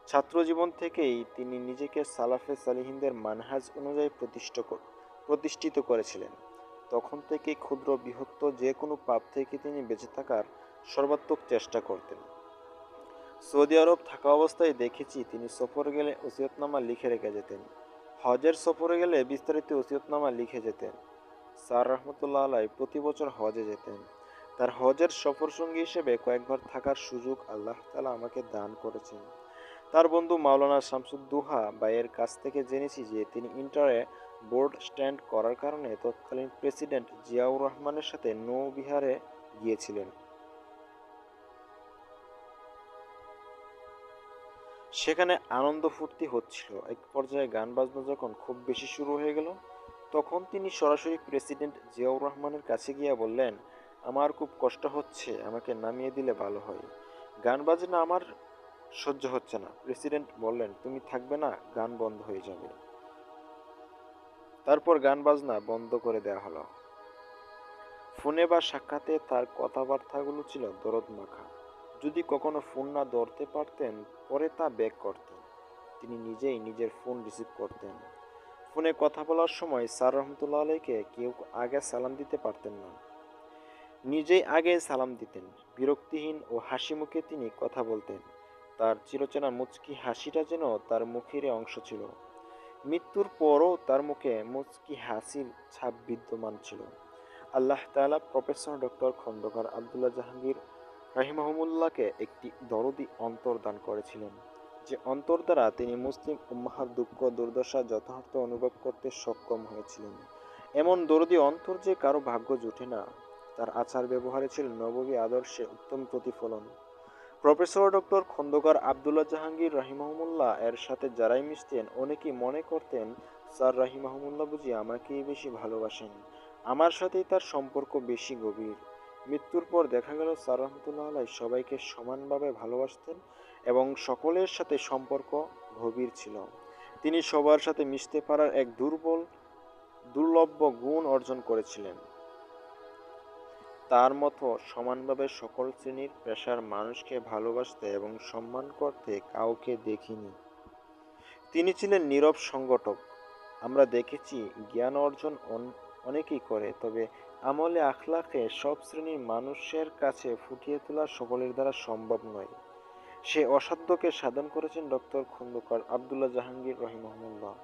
ছাত্রজীবন থেকেই তিনি নিজেকে সালাফে সালিহিনদের মানহাজ অনুযায়ী প্রতিষ্ঠিত করেছিলেন। তখন থেকেই ক্ষুদ্র বৃহত্ত যে কোনো পাপ থেকে তিনি বেঁচে থাকার সর্বাত্মক চেষ্টা করতেন। সৌদি আরব থাকা অবস্থায় দেখেছি তিনি সফরে গেলে ওসিয়তনামা লিখে রেখে যেতেন। হজের সফরে গেলে বিস্তারিত ওসিয়তনামা লিখে যেতেন। স্যার রহমতুল্লাহ আলাই প্রতি বছর হজে যেতেন। তার হজের সফর সঙ্গী হিসেবে কয়েকবার থাকার সুযোগ আল্লাহ তাআলা আমাকে দান করেছেন। তার বন্ধু মাওলানা শামসুদ্দোহা ভাইয়ের কাছ থেকে জেনেছি যে তিনি ইন্টারে বোর্ড স্ট্যান্ড করার কারণে তৎকালীন প্রেসিডেন্ট জিয়াউর রহমানের সাথে নৌবিহারে গিয়েছিলেন। সেখানে আনন্দ ফুর্তি হচ্ছিল। এক পর্যায়ে গান বাজনা যখন খুব বেশি শুরু হয়ে গেল, তখন তিনি সরাসরি প্রেসিডেন্ট জিয়াউর রহমানের কাছে গিয়ে বললেন, আমার খুব কষ্ট হচ্ছে, আমাকে নামিয়ে দিলে ভালো হয়। গান বাজনা আমার সহ্য হচ্ছে না। প্রেসিডেন্ট বললেন, তুমি থাকবে না, গান বন্ধ হয়ে যাবে। তারপর গান বাজনা বন্ধ করে দেওয়া হলো। ফোনে বা সাক্ষাতে তার কথাবার্তাগুলো ছিল দরদ মাখা। যদি কখনো ফোন না ধরতে পারতেন, পরে তা ব্যাক করতেন। তিনি নিজেই নিজের ফোন রিসিভ করতেন। ফোনে কথা বলার সময় স্যার রহমতুল্লাহ আলাইকে কেউ আগে সালাম দিতে পারতেন না। নিজেই আগে সালাম দিতেন। বিরক্তিহীন ও হাসি মুখে তিনি কথা বলতেন। তার চিরচেনা মুচকি হাসিটা যেন তার মুখের অংশ ছিল। মৃত্যুর পরও তার মুখে মুচকি হাসির ছাপ বিদ্যমান ছিল। আল্লাহ তাআলা প্রফেসর ডক্টর খন্দকার আবদুল্লাহ জাহাঙ্গীর রাহিমাহুমুল্লাহকে একটি দরদি অন্তর দান করেছিলেন, যে অন্তর দ্বারা তিনি মুসলিম উম্মাহর দুঃখ দুর্দশা যথার্থ অনুভব করতে সক্ষম হয়েছিলেন। এমন দরদি অন্তর যে কারো ভাগ্য জুটে না। তার আচার ব্যবহারে ছিল নববী আদর্শে উত্তম প্রতিফলন। প্রফেসর ডক্টর খন্দকার আবদুল্লাহ জাহাঙ্গীর রাহিমাহুমুল্লাহ এর সাথে যারাই মিশতেন, অনেকেই মনে করতেন স্যার রাহিমাহুমুল্লাহ বুঝি আমাকেই বেশি ভালোবাসেন, আমার সাথেই তার সম্পর্ক বেশি গভীর। মৃত্যুর পর দেখা গেল স্যার রহমতুল্লাহ আলাই সবাইকে সমানভাবে ভালোবাসতেন এবং সকলের সাথে সম্পর্ক গভীর ছিল। তিনি সবার সাথে মিশতে পারার এক দুর্লভ গুণ অর্জন করেছিলেন। তার মতো সমানভাবে সকল শ্রেণীর পেশার মানুষকে ভালোবাসতে এবং সম্মান করতে কাউকে দেখিনি। তিনি ছিলেন নীরব সংগঠক। আমরা দেখেছি জ্ঞান অর্জন অনেকেই করে, তবে আমলে আখলাকে সব শ্রেণীর মানুষের কাছে ফুটিয়ে তোলা সকলের দ্বারা সম্ভব নয়। সে অসাধ্যকে সাধন করেছেন ডক্টর খন্দকার আবদুল্লাহ জাহাঙ্গীর রহিমাহুল্লাহ।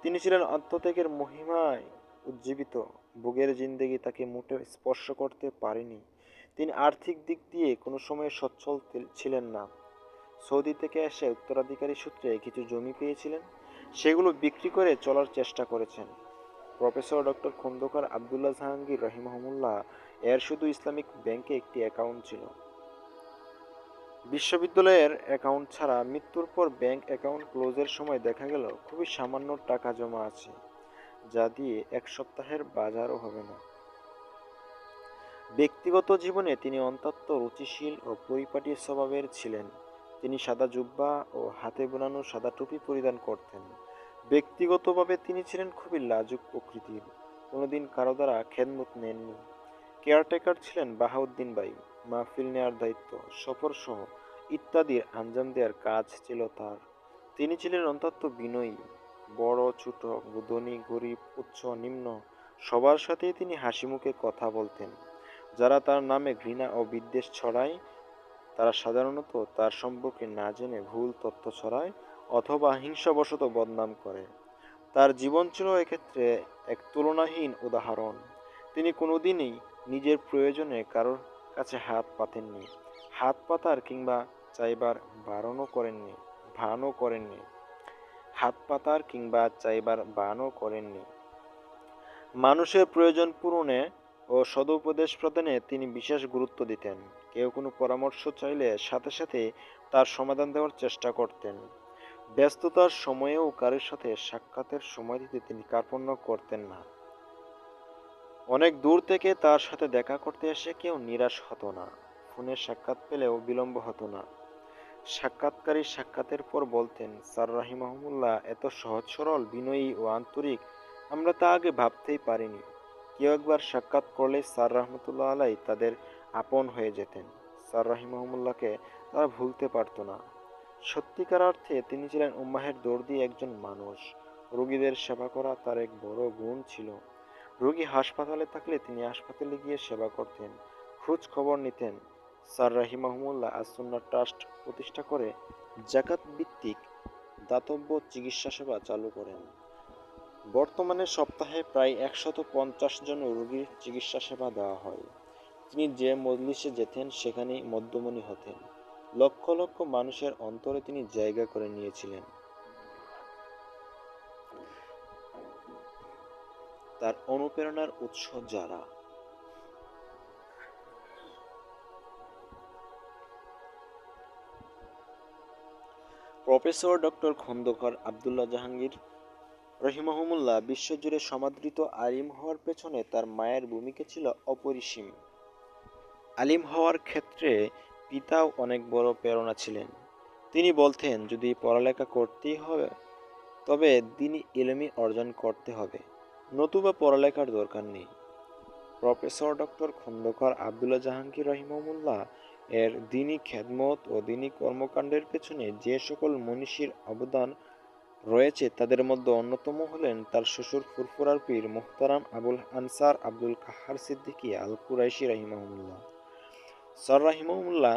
তিনি ছিলেন আত্মত্যাগের মহিমায় উজ্জীবিত। ভোগের জিন্দেগি তাকে মোটেও স্পর্শ করতে পারেনি। তিনি আর্থিক দিক দিয়ে কোনো সময় সচ্ছল ছিলেন না। সৌদি থেকে এসে উত্তরাধিকারী সূত্রে কিছু জমি পেয়েছিলেন, সেগুলো বিক্রি করে চলার চেষ্টা করেছেন। প্রফেসর ডক্টর খন্দকার আবদুল্লাহ জাহাঙ্গীর রহিমাহুল্লাহ এর শুধু ইসলামিক ব্যাংকে একটি অ্যাকাউন্ট ছিল। বিশ্ববিদ্যালয়ের অ্যাকাউন্ট ছাড়া মৃত্যুর পর ব্যাংক অ্যাকাউন্ট ক্লোজের সময় দেখা গেল খুবই সামান্য টাকা জমা আছে, যা দিয়ে এক সপ্তাহের বাজারও হবে না। ব্যক্তিগত জীবনে তিনি অত্যন্ত রুচিশীল ও পরিপাটি স্বভাবের ছিলেন। তিনি সাদা জুব্বা ও হাতে বোনানো সাদা টুপি পরিধান করতেন। ব্যক্তিগতভাবে তিনি ছিলেন খুবই লাজুক প্রকৃতির। কোনোদিন কারো দ্বারা খেদমত নেননি। কেয়ারটেকার ছিলেন বাহাউদ্দিন বাই। মাহফিল নেয়ার দায়িত্ব, সফর সহ ইত্যাদির আঞ্জাম দেওয়ার কাজ ছিল তার। তিনি ছিলেন অত্যন্ত বিনয়ী। বড় ছোট, ধনী গরিব, উচ্চ নিম্ন সবার সাথেই তিনি হাসিমুখে কথা বলতেন। যারা তার নামে ঘৃণা ও বিদ্বেষ ছড়ায়, তারা সাধারণত তার সম্পর্কে না জেনে ভুল তথ্য ছড়ায় অথবা হিংসাবশত বদনাম করে। তার জীবন ছিল এক্ষেত্রে এক তুলনাহীন উদাহরণ। তিনি কোনোদিনই নিজের প্রয়োজনে কারোর কাছে হাত পাতেননি। হাত পাতার কিংবা চাইবার ভানও করেননি। হাত পাতার কিংবা চাইবার বানও করেননি। মানুষের প্রয়োজন পূরণে ও সদুপদেশ প্রদানে তিনি বিশেষ গুরুত্ব দিতেন। কেউ কোনো পরামর্শ চাইলে সাথে সাথে তার সমাধান দেওয়ার চেষ্টা করতেন। ব্যস্ততার সময়েও কারোর সাথে সাক্ষাতের সময় দিতে তিনি কার্পণ্য করতেন না। অনেক দূর থেকে তার সাথে দেখা করতে এসে কেউ নিরাশ হতো না। ফোনে সাক্ষাৎ পেলেও বিলম্ব হতো না। সাক্ষাৎকারী সাক্ষাতের পর বলতেন, স্যার রাহিমাহুল্লাহ এত সহজ সরল, বিনয়ী ও আন্তরিক, আমরা তা আগে ভাবতেই পারিনি। কেউ একবার সাক্ষাৎ করলে স্যার রহমতুল্লাহ আলাই তাদের আপন হয়ে যেতেন। স্যার রাহিমাহুল্লাহকে তারা ভুলতে পারত না। সত্যিকার অর্থে তিনি ছিলেন উম্মাহের দর্দি একজন মানুষ। রোগীদের সেবা করা তার এক বড় গুণ ছিল। রোগী হাসপাতালে থাকলে তিনি হাসপাতালে গিয়ে সেবা করতেন, খোঁজ খবর নিতেন। স্যার রাহিমাহুল্লাহ আস-সুন্নাহ ট্রাস্ট প্রতিষ্ঠা করে জাকাত ভিত্তিক দাতব্য চিকিৎসা সেবা চালু করেন। বর্তমানে সপ্তাহে প্রায় ১৫০ জন রোগীর চিকিৎসা সেবা দেওয়া হয়। তিনি যে মজলিসে যেতেন সেখানেই মধ্যমণি হতেন। লক্ষ লক্ষ মানুষের অন্তরে তিনি জায়গা করে নিয়েছিলেন। তার অনুপ্রেরণার উৎস যারা। প্রফেসর ডক্টর খন্দকার আবদুল্লাহ জাহাঙ্গীর রহিমাহুল্লাহ বিশ্বজুড়ে সমাদৃত আলিম হওয়ার পেছনে তার মায়ের ভূমিকা ছিল অপরিসীম। আলিম হওয়ার ক্ষেত্রে পিতাও অনেক বড় প্রেরণা ছিলেন। তিনি বলতেন, যদি পড়ালেখা করতেই হবে তবে দ্বীনি ইলমি অর্জন করতে হবে, নতুবা পড়ালেখার দরকার নেই। প্রফেসর ডক্টর খন্দকার আবদুল্লাহ জাহাঙ্গীর রহিমাহুল্লাহ এর দ্বীনি খেদমত ও দ্বীনি কর্মকাণ্ডের পেছনে যে সকল মনীষীর অবদান রয়েছে তাদের মধ্যে অন্যতম হলেন তার শ্বশুর ফুরফুরার পীর মুহতারাম আবুল আনসার আব্দুল কাহার সিদ্দিকী আল কুরাইশি রাহিমাহুল্লাহ। স্যার রাহিমাহুল্লাহ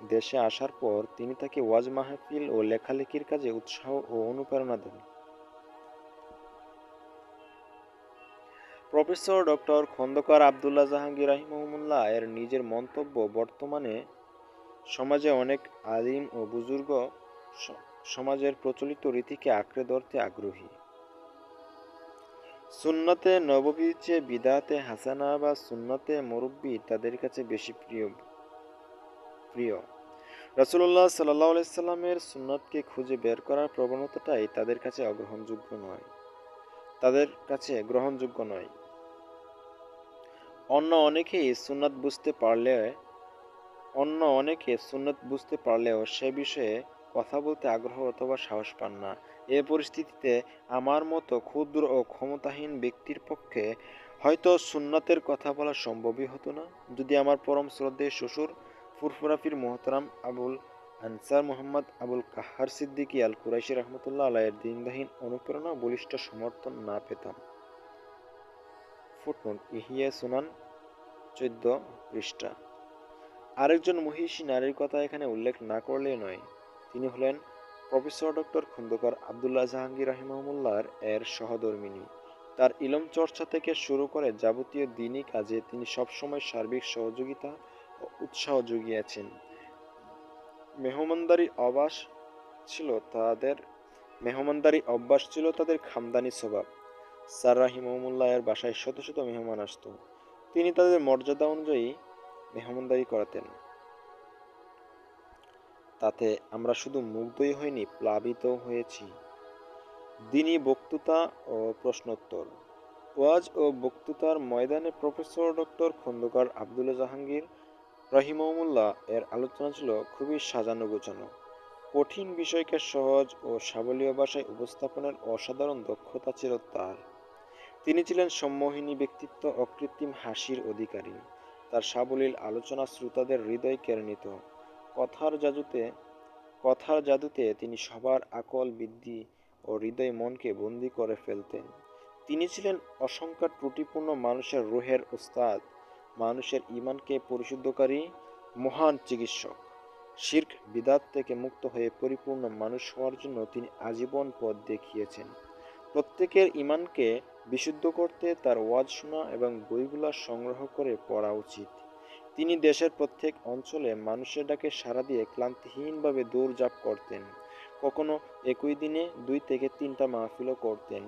দেশে আসার পর তিনি তাকে ওয়াজ মাহফিল ও লেখালেখির কাজে উৎসাহ ও অনুপ্রেরণা দেন। প্রফেসর ডক্টর খন্দকার আবদুল্লাহ জাহাঙ্গীর রাহিমাহুল্লাহ এর নিজের মন্তব্য, বর্তমানে সমাজে অনেক আলিম ও বুজুর্গ সমাজের প্রচলিত রীতিকে আঁকড়ে ধরতে আগ্রহী। সুন্নতে নববীর চেয়ে বিদআতে হাসানা বা সুন্নতে মুরব্বী তাদের কাছে বেশি প্রিয়। রাসূলুল্লাহ সাল্লাল্লাহু আলাইহি সাল্লামের সুন্নতকে খুঁজে বের করার প্রবণতাটাই তাদের কাছে গ্রহণযোগ্য নয়। অন্য অনেকেই সুন্নাত বুঝতে পারলে অন্য অনেকে সুন্নত বুঝতে পারলেও সে বিষয়ে কথা বলতে আগ্রহ অথবা সাহস পান না। এ পরিস্থিতিতে আমার মতো ক্ষুদ্র ও ক্ষমতাহীন ব্যক্তির পক্ষে হয়তো সুন্নাতের কথা বলা সম্ভবই হতো না, যদি আমার পরম শ্রদ্ধেয় শ্বশুর ফুরফুরাফির মোহতারাম আবুল আনসার মোহাম্মদ আবুল কাহার সিদ্দিকী আল কুরাইশি রহমতুল্লাহ আলাইয়ের দিনদাহীন অনুপ্রেরণা বলিষ্ঠ সমর্থন না পেতাম। ফুটনোট ইহিয়া সুনান 14 পৃষ্ঠা। আরেকজন মহিষী নারীর কথা এখানে উল্লেখ না করলেই নয়। তিনি হলেন প্রফেসর ডক্টর খন্দকার আবদুল্লাহ জাহাঙ্গীর রাহিমাহুল্লাহর এর সহধর্মিণী। তার ইলম চর্চা থেকে শুরু করে যাবতীয় দ্বীনি কাজে তিনি সবসময় সার্বিক সহযোগিতা ও উৎসাহ জুগিয়েছেন। মেহমানদারি অভ্যাস ছিল তাদের খামদানি স্বভাব। স্যার রাহিমাহুল্লাহ এর বাসায় শত শত মেহমান আসত। তিনি তাদের মর্যাদা অনুযায়ী মেহমানদারি করাতেন। তাতে আমরা শুধু মুগ্ধই হইনি, প্লাবিতও হয়েছি। দ্বীনি বক্তৃতা ও প্রশ্নোত্তর। ওয়াজ ও বক্তৃতার ময়দানে প্রফেসর ডক্টর খন্দকার আবদুল্লাহ জাহাঙ্গীর রাহিমাহুল্লাহ এর আলোচনা ছিল খুবই সাজানো গোছানো। কঠিন বিষয়কে সহজ ও সাবলীল ভাষায় উপস্থাপনের অসাধারণ দক্ষতা ছিল তার। তিনি ছিলেন সম্মোহিনী ব্যক্তিত্ব, অকৃত্রিম হাসির অধিকারী। তার সাবলীল আলোচনা শ্রোতাদের হৃদয় কেড়ে নিত। কথার জাদুতে কথার জাদুতে তিনি সবার আকল বৃদ্ধি ও হৃদয় মনকে বন্দী করে ফেলতেন। তিনি ছিলেন অসংখ্য ত্রুটিপূর্ণ মানুষের রুহের ওস্তাদ, মানুষের ঈমানকে পরিশুদ্ধকারী মহান চিকিৎসক। শিরক বিদআত থেকে মুক্ত হয়ে পরিপূর্ণ মানুষ হওয়ার জন্য তিনি আজীবন পথ দেখিয়েছেন। প্রত্যেকের ঈমানকে বিশুদ্ধ করতে তার ওয়াজ শোনা এবং বইগুলো সংগ্রহ করে পড়া উচিত। তিনি দেশের প্রত্যেক অঞ্চলে মানুষের ডাকে সাড়া দিয়ে ক্লান্তিহীনভাবে দৌড়ঝাঁপ করতেন। কখনো একই দিনে 2 থেকে 3টা মাহফিলও করতেন।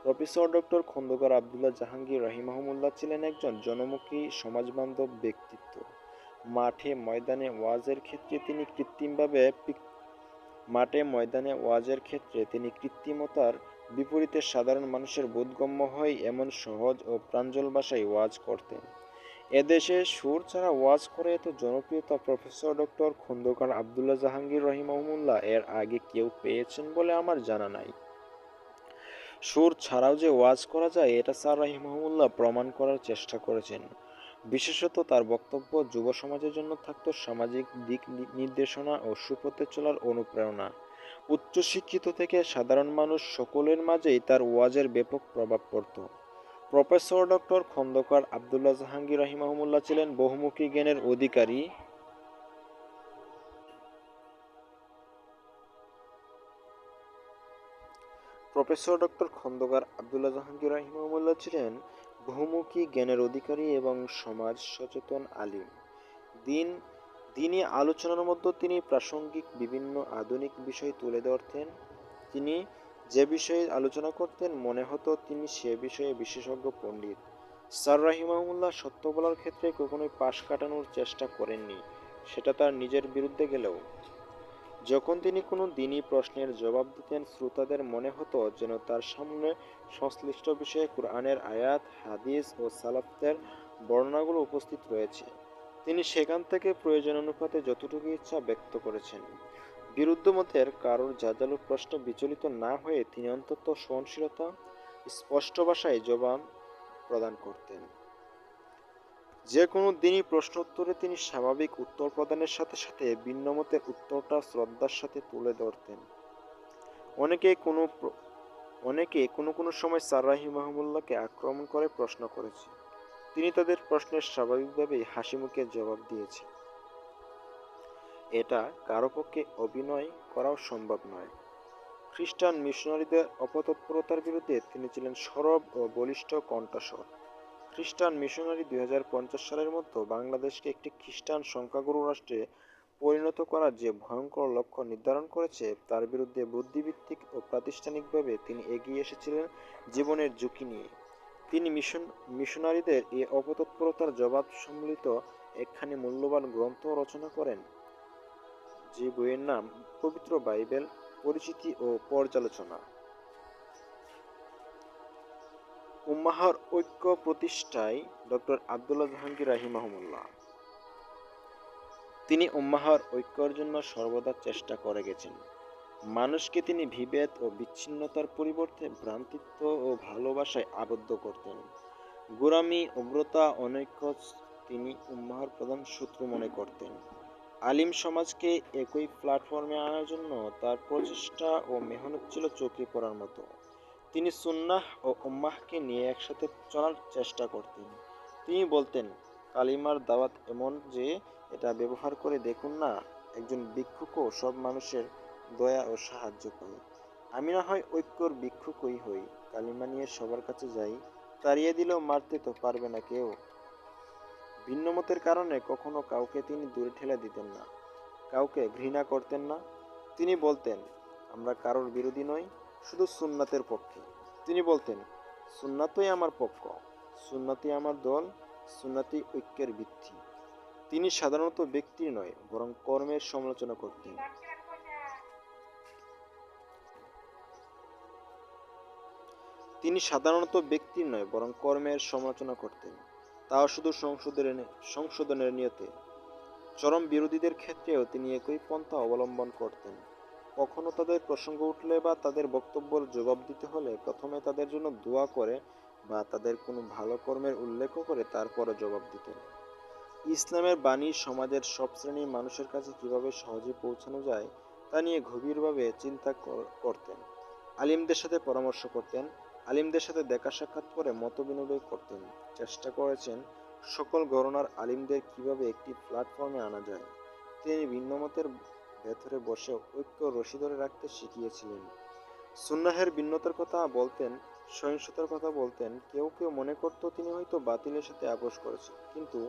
প্রফেসর ডক্টর খন্দকার আবদুল্লাহ জাহাঙ্গীর রাহিমাহুল্লাহ ছিলেন একজন জনমুখী সমাজবান্ধব ব্যক্তিত্ব। মাঠে ময়দানে কৃত্রিমতার বিপরীতে সাধারণ মানুষের বোধগম্য হয় এমন সহজ ও প্রাঞ্জল ভাষায় ওয়াজ করতেন। এদেশে সুর ছাড়া ওয়াজ করে এত জনপ্রিয়তা প্রফেসর ডক্টর খন্দকার আবদুল্লাহ জাহাঙ্গীর রাহিমাহুল্লাহ এর আগে কেউ পেয়েছেন বলে আমার জানা নাই। সুর ছাড়াও যে ওয়াজ করা যায় এটা স্যার রাহিমাহুল্লাহ প্রমাণ করার চেষ্টা করেছেন। বিশেষত তার বক্তব্য যুব সমাজের জন্য থাকত সামাজিক দিক নির্দেশনা ও সুপথে চলার অনুপ্রেরণা। উচ্চশিক্ষিত থেকে সাধারণ মানুষ সকলের মাঝেই তার ওয়াজের ব্যাপক প্রভাব পড়ত। প্রফেসর ডক্টর খন্দকার আবদুল্লাহ জাহাঙ্গীর রাহিমাহুল্লাহ ছিলেন বহুমুখী জ্ঞানের অধিকারী। প্রফেসর ডক্টর খন্দকার আবদুল্লাহ জাহাঙ্গীর রাহিমাহুল্লাহ ছিলেন বহুমুখী জ্ঞানের অধিকারী এবং সমাজ সচেতন আলিম। দিন দিনই আলোচনার মধ্যে তিনি প্রাসঙ্গিক বিভিন্ন আধুনিক বিষয় তুলে ধরতেন। তিনি যে বিষয়ে আলোচনা করতেন মনে হতো তিনি সে বিষয়ে বিশেষজ্ঞ পণ্ডিত। স্যার রাহিমাহুল্লাহ সত্য বলার ক্ষেত্রে কখনোই পাশ কাটানোর চেষ্টা করেননি, সেটা তার নিজের বিরুদ্ধে গেলেও। যখন তিনি কোনো দ্বীনি প্রশ্নের জবাব দিতেন শ্রোতাদের মনে হতো যেন তার সামনে সংশ্লিষ্ট বিষয়ে কুরআনের আয়াত, হাদিস ও সালাফদের বর্ণনাগুলো উপস্থিত রয়েছে। তিনি সেখান থেকে প্রয়োজন অনুপাতে যতটুকু ইচ্ছা ব্যক্ত করেছেন। বিরুদ্ধ মতের কারোর জাজালো প্রশ্নে বিচলিত না হয়ে তিনি অত্যন্ত সহনশীলতা, স্পষ্ট ভাষায় জবাব প্রদান করতেন। যে কোনো দিনই প্রশ্নোত্তরে তিনি স্বাভাবিক উত্তর প্রদানের সাথে সাথে ভিন্ন মতের উত্তরটা শ্রদ্ধার সাথে তুলে ধরতেন। অনেকে কোনো কোনো সময় স্যার রাহিমাহুল্লাহকে আক্রমণ করে প্রশ্ন করেছে। তিনি তাদের প্রশ্নের স্বাভাবিকভাবেই হাসি মুখে জবাব দিয়েছেন। এটা কারো পক্ষে অভিনয় করাও সম্ভব নয়। খ্রিস্টান মিশনারিদের অপতৎপরতার বিরুদ্ধে তিনি ছিলেন সরব ও বলিষ্ঠ কণ্ঠস্বর। খ্রিস্টান মিশনারি 2050 সালের মধ্যে বাংলাদেশকে একটি খ্রিস্টান সংখ্যাগুরু রাষ্ট্রে পরিণত করার যে ভয়ঙ্কর লক্ষ্য নির্ধারণ করেছে তার বিরুদ্ধে বুদ্ধিভিত্তিক ও প্রাতিষ্ঠানিকভাবে তিনি এগিয়ে এসেছিলেন জীবনের ঝুঁকি নিয়ে। তিনি মিশনারিদের এই অপতৎপরতার জবাব সম্মিলিত একখানি মূল্যবান গ্রন্থ রচনা করেন, যে বইয়ের নাম পবিত্র বাইবেল পরিচিতি ও পর্যালোচনা। উম্মাহর ঐক্য প্রতিষ্ঠায় ডক্টর আবদুল্লাহ জাহাঙ্গীর রাহিমাহুল্লাহ তিনি উম্মাহর ঐক্যর জন্য সর্বদা চেষ্টা করে গেছেন। মানুষকে তিনি বিভেদ ও বিচ্ছিন্নতার পরিবর্তে ভ্রাতৃত্ব ও ভালোবাসায় আবদ্ধ করতেন। গোঁড়ামি, উগ্রতা, অনৈক্য তিনি উম্মাহর প্রধান শত্রু মনে করতেন। আলিম সমাজকে একই প্ল্যাটফর্মে আনার জন্য তার প্রচেষ্টা ও মেহনত ছিল চোখে পড়ার মতো। তিনি সুন্নাহ ও উম্মাহকে নিয়ে একসাথে চলার চেষ্টা করতেন। তিনি বলতেন, কালিমার দাওয়াত এমন যে এটা ব্যবহার করে দেখুন না, একজন ভিক্ষুকও সব মানুষের দয়া ও সাহায্য পায়। আমি না হয় ঐক্যর ভিক্ষুকই হই, কালিমা নিয়ে সবার কাছে যাই, তাড়িয়ে দিলেও মারতে তো পারবে না কেউ। ভিন্নমতের কারণে কখনো কাউকে তিনি দূরে ঠেলে দিতেন না, কাউকে ঘৃণা করতেন না। তিনি বলতেন, আমরা কারোর বিরোধী নই, শুধু সুন্নাতের পক্ষে। তিনি বলতেন, সুন্নাতই আমার পক্ষ, সুন্নাতই আমার দল, সুন্নাতই ঐক্যের ভিত্তি। তিনি সাধারণত ব্যক্তির নয়, বরং কর্মের সমালোচনা করতেন। তিনি সাধারণত ব্যক্তির নয়, বরং কর্মের সমালোচনা করতেন, তাও শুধু সংশোধনের নিয়তে। চরম বিরোধীদের ক্ষেত্রেও তিনি একই পন্থা অবলম্বন করতেন। কখনো তাদের প্রসঙ্গ উঠলে বা তাদের বক্তব্যের জবাব দিতে হলে প্রথমে তাদের জন্য দোয়া করে বা তাদের কোনো ভালো কর্মের উল্লেখ করে তারপরে জবাব দিতেন। ইসলামের বাণী সমাজের সব শ্রেণীর মানুষের কাছে কিভাবে সহজে পৌঁছানো যায় তা নিয়ে গভীরভাবে চিন্তা করতেন। আলিমদের সাথে পরামর্শ করতেন, আলিমদের সাথে দেখা সাক্ষাৎ করে মত বিনিময় করতেন। চেষ্টা করেছেন সকল গণনার আলিমদের কিভাবে একটি প্ল্যাটফর্মে আনা যায়। তিনি ভিন্নমতের ভেতরে বসে ঐক্য রশি ধরে রাখতে শিখিয়েছিলেন। সুন্নাহের ভিন্নতার কথা বলতেন, সহিংসতার কথা বলতেন। কেউ কেউ মনে করত তিনি হয়তো বাতিলের সাথে আপোষ করেছেন, কিন্তু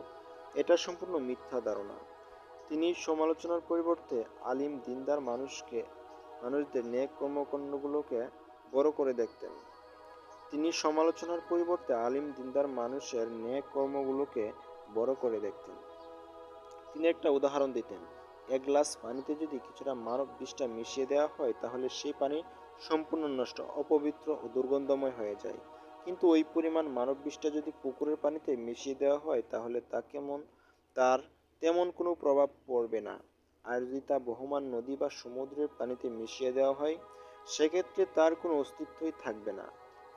এটা সম্পূর্ণ মিথ্যা ধারণা। তিনি সমালোচনার পরিবর্তে আলিম দিনদার মানুষদের নেক কর্মকাণ্ডগুলোকে বড় করে দেখতেন। তিনি সমালোচনার পরিবর্তে আলিম দিনদার মানুষের নেক কর্মগুলোকে বড় করে দেখতেন। তিনি একটা উদাহরণ দিতেন, এক গ্লাস পানিতে যদি কিছুটা মানব বিষ্ঠা মিশিয়ে দেওয়া হয় তাহলে সেই পানি সম্পূর্ণ নষ্ট, অপবিত্র ও দুর্গন্ধময় হয়ে যায়। কিন্তু ওই পরিমাণ মানব বিষ্ঠা যদি পুকুরের পানিতে মিশিয়ে দেওয়া হয় তাহলে তার তেমন কোনো প্রভাব পড়বে না। আর যদি তা বহমান নদী বা সমুদ্রের পানিতে মিশিয়ে দেওয়া হয় সেক্ষেত্রে তার কোনো অস্তিত্বই থাকবে না।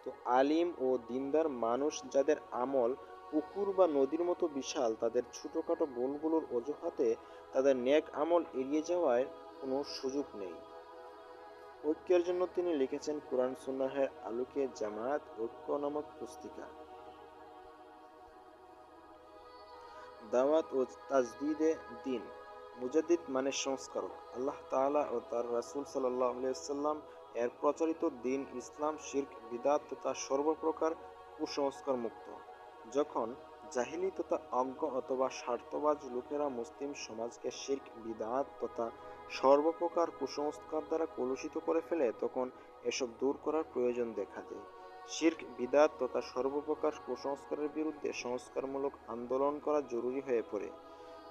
তো আলিম ও দিনদার মানুষ যাদের আমল পুকুর বা নদীর মতো বিশাল, তাদের ছোটখাটো ভুলগুলোর অজুহাতে তাদের নেক আমল এড়িয়ে যাওয়ার কোনো সুযোগ নেই। ঐক্যের জন্য তিনি লিখেছেন কুরআন সুন্নাহের আলোকে জামায়াত ঐক্য নামক পুস্তিকা। দাওয়াত ও তাজদীদে দ্বীন। মুজাদ্দিদ মানে সংস্কারক। আল্লাহ তাআলা ও তার রাসূল সাল্লাল্লাহু আলাইহি ওয়াসাল্লাম এর প্রচারিত দ্বীন ইসলাম শিরক, বিদআত তথা সর্বপ্রকার কুসংস্কার মুক্ত। যখন জাহিলি তথা অজ্ঞ অথবা স্বার্থবাজ লোকেরা মুসলিম সমাজকে শিরক, বিদআত তথা সর্বপ্রকার কুসংস্কার দ্বারা কলুষিত করে ফেলে, তখন এসব দূর করার প্রয়োজন দেখা দেয়। শিরক, বিদআত তথা সর্বপ্রকার কুসংস্কারের বিরুদ্ধে সংস্কারমূলক আন্দোলন করা জরুরি হয়ে পড়ে।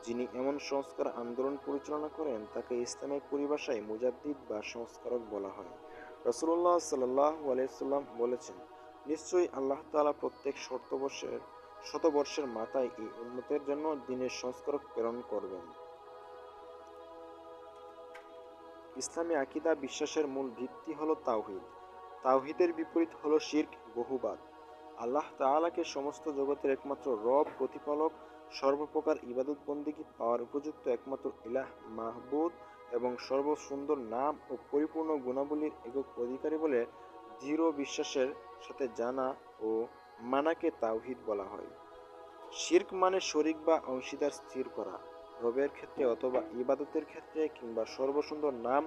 যিনি এমন সংস্কার আন্দোলন পরিচালনা করেন তাকে ইসলামের পরিভাষায় মুজাদ্দিদ বা সংস্কারক বলা হয়। রাসূলুল্লাহ সাল্লাল্লাহু আলাইহি ওয়াসাল্লাম বলেছেন, নিশ্চয়ই আল্লাহ তাআলা প্রত্যেক শতবর্ষের মাথায় এই উম্মতের জন্য দ্বীনের সংস্কারক প্রেরণ করবেন। ইসলামী আকীদা বিশ্বাসের মূল ভিত্তি হলো তাওহীদ। তাওহীদের বিপরীত হলো শিরক, বহুবাদ। আল্লাহ তাআলাকে সমস্ত জগতের একমাত্র রব, প্রতিপালক, সর্বপ্রকার ইবাদত বন্দেগী পাওয়ার উপযুক্ত একমাত্র ইলাহ, মাহবুদ এবং সর্বসুন্দর নাম ও পরিপূর্ণ গুণাবলীর একক অধিকারী বলে দৃঢ় বিশ্বাসের সাথে জানা ও মানাকে তাওহীদ বলা হয়। শিরক মানে শরীক বা অংশীদার স্থির করা, রবের ক্ষেত্রে অথবা ইবাদতের ক্ষেত্রে কিংবা সর্বসুন্দর নাম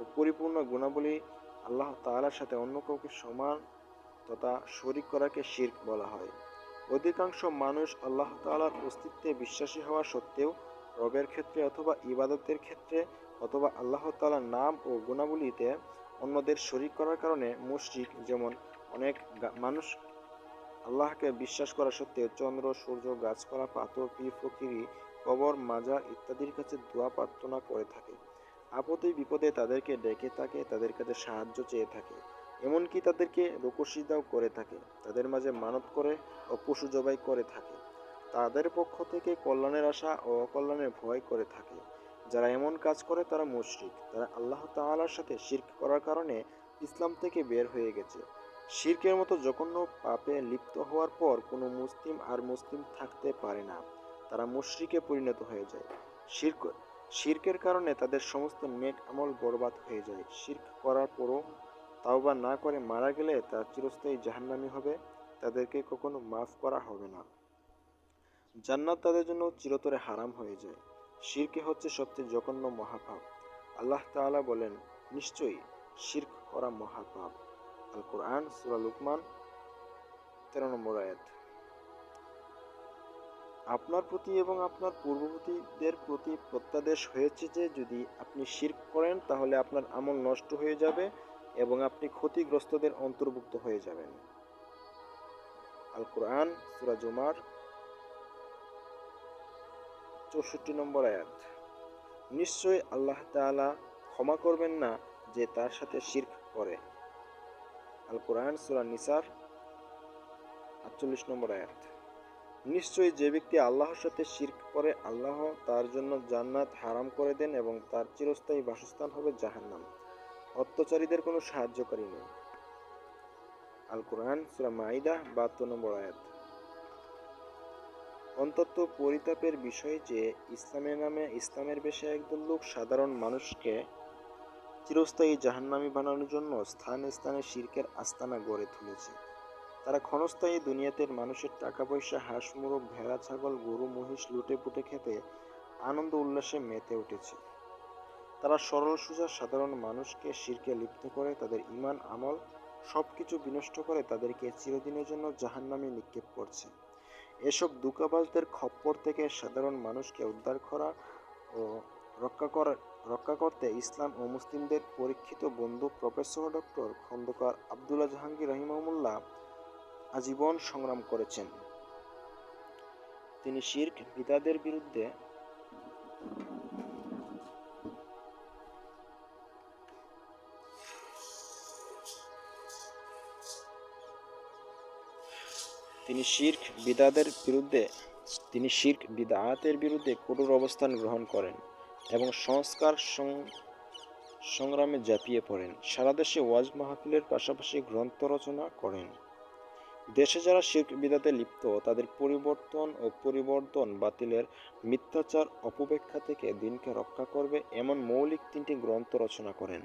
ও পরিপূর্ণ গুণাবলী আল্লাহ তাআলার সাথে অন্য কাউকে সমান তথা শরীক করাকে শিরক বলা হয়। অধিকাংশ মানুষ আল্লাহ তাআলার অস্তিত্বে বিশ্বাসী হওয়া সত্ত্বেও রবের ক্ষেত্রে অথবা ইবাদতের ক্ষেত্রে অথবা আল্লাহ তাআলার নাম ও গুণাবলীতে অন্যদের শরীক করার কারণে মুশরিক। যেমন অনেক মানুষ আল্লাহকে বিশ্বাস করা সত্ত্বেও চন্দ্র, সূর্য, গাছপালা, পাথর, পীর ফকিরি, কবর, মাজার ইত্যাদির কাছে দোয়া প্রার্থনা করে থাকে। আপদে বিপদে তাদেরকে ডেকে থাকে, তাদের কাছে সাহায্য চেয়ে থাকে, এমনকি তাদেরকে রুকু সিজদাও করে থাকে, তাদের মাঝে মানত করে ও পশু জবাই করে থাকে। তাদের পক্ষ থেকে কল্যাণের আশা ও অকল্যাণের ভয় করে থাকে। যারা এমন কাজ করে তারা মুশরিক, তারা আল্লাহ তাআলার সাথে শিরক করার কারণে ইসলাম থেকে বের হয়ে গেছে। শিরকের মতো জঘন্য পাপে লিপ্ত হওয়ার পর কোনো মুসলিম আর মুসলিম থাকতে পারে না, তারা মুশরিকে পরিণত হয়ে যায়। শিরক শিরকের কারণে তাদের সমস্ত নেক আমল বরবাদ হয়ে যায়। শিরক করার পরও তাওবা না করে মারা গেলে তা চিরস্থায়ী জাহান্নামী হবে, তাদেরকে কখনো মাফ করা হবে না। জান্নাত তাদের জন্য চিরতরে হারাম হয়ে যায়। শিরকে হচ্ছে সবচেয়ে জঘন্য মহাপাপ। আল্লাহ তাআলা বলেন, নিশ্চয়ই শিরক করা মহাপাপ। আল কোরআন সূরা লুকমান 13 নম্বর আয়াত। আপনার প্রতি এবং আপনার পূর্ববর্তীদের প্রতি প্রত্যাদেশ হয়েছে যে যদি আপনি শিরক করেন তাহলে আপনার আমল নষ্ট হয়ে যাবে এবং আপনি ক্ষতিগ্রস্তদের অন্তর্ভুক্ত হয়ে যাবেন। আল কোরআন সূরা জুমার 64 নম্বর আয়াত। নিশ্চয়ই আল্লাহ তাআলা ক্ষমা করবেন না যে তার সাথে শিরক করে। আল কোরআন সূরা নিসার 48 নম্বর আয়াত। নিশ্চয়ই যে ব্যক্তি আল্লাহর সাথে শিরক করে আল্লাহ তার জন্য জান্নাত হারাম করে দেন এবং তার চিরস্থায়ী বাসস্থান হবে জাহান্নাম। অত্যাচারীদের কোনো সাহায্যকারী নেই। আল কোরআন সূরা মাইদা 72 নম্বর আয়াত। অন্তত পরিতাপের বিষয় যে ইসলামের নামে ইসলামের বেশে একদল লোক সাধারণ মানুষকে চিরস্থায়ী জাহান্নামী বানানোর জন্য স্থানে স্থানে শিরকের আস্তানা গড়ে তুলেছে। তারা ক্ষণস্থায়ী দুনিয়াতে মানুষের টাকা পয়সা, হাঁস মুরগ, ভেড়া ছাগল, গরু মহিষ লুটে পুটে খেতে আনন্দ উল্লাসে মেতে উঠেছে। তারা সরল সোজা সাধারণ মানুষকে শিরকে লিপ্ত করে তাদের ঈমান আমল সবকিছু বিনষ্ট করে তাদেরকে চিরদিনের জন্য জাহান্নামে নিক্ষেপ করছে। এসব ধোঁকাবাজদের খপ্পর থেকে সাধারণ মানুষকে উদ্ধার করা ও রক্ষা করতে ইসলাম ও মুসলিমদের পরীক্ষিত বন্ধু প্রফেসর ডক্টর খন্দকার আবদুল্লাহ জাহাঙ্গীর রহিমাহুল্লাহ আজীবন সংগ্রাম করেছেন। তিনি শিরক বিদআতের বিরুদ্ধে শিরক বিরুদ্ধে কঠোর অবস্থান গ্রহণ করেন এবং সংস্কার সংগ্রামে ঝাঁপিয়ে পড়েন। সারা দেশে ওয়াজ মাহফিলের পাশাপাশি গ্রন্থ রচনা করেন। দেশে যারা শিরক বিদআতে লিপ্ত তাদের পরিবর্তন বাতিলের মিথ্যাচার অপব্যাখ্যা থেকে দিনকে রক্ষা করবে এমন মৌলিক 3টি গ্রন্থ রচনা করেন।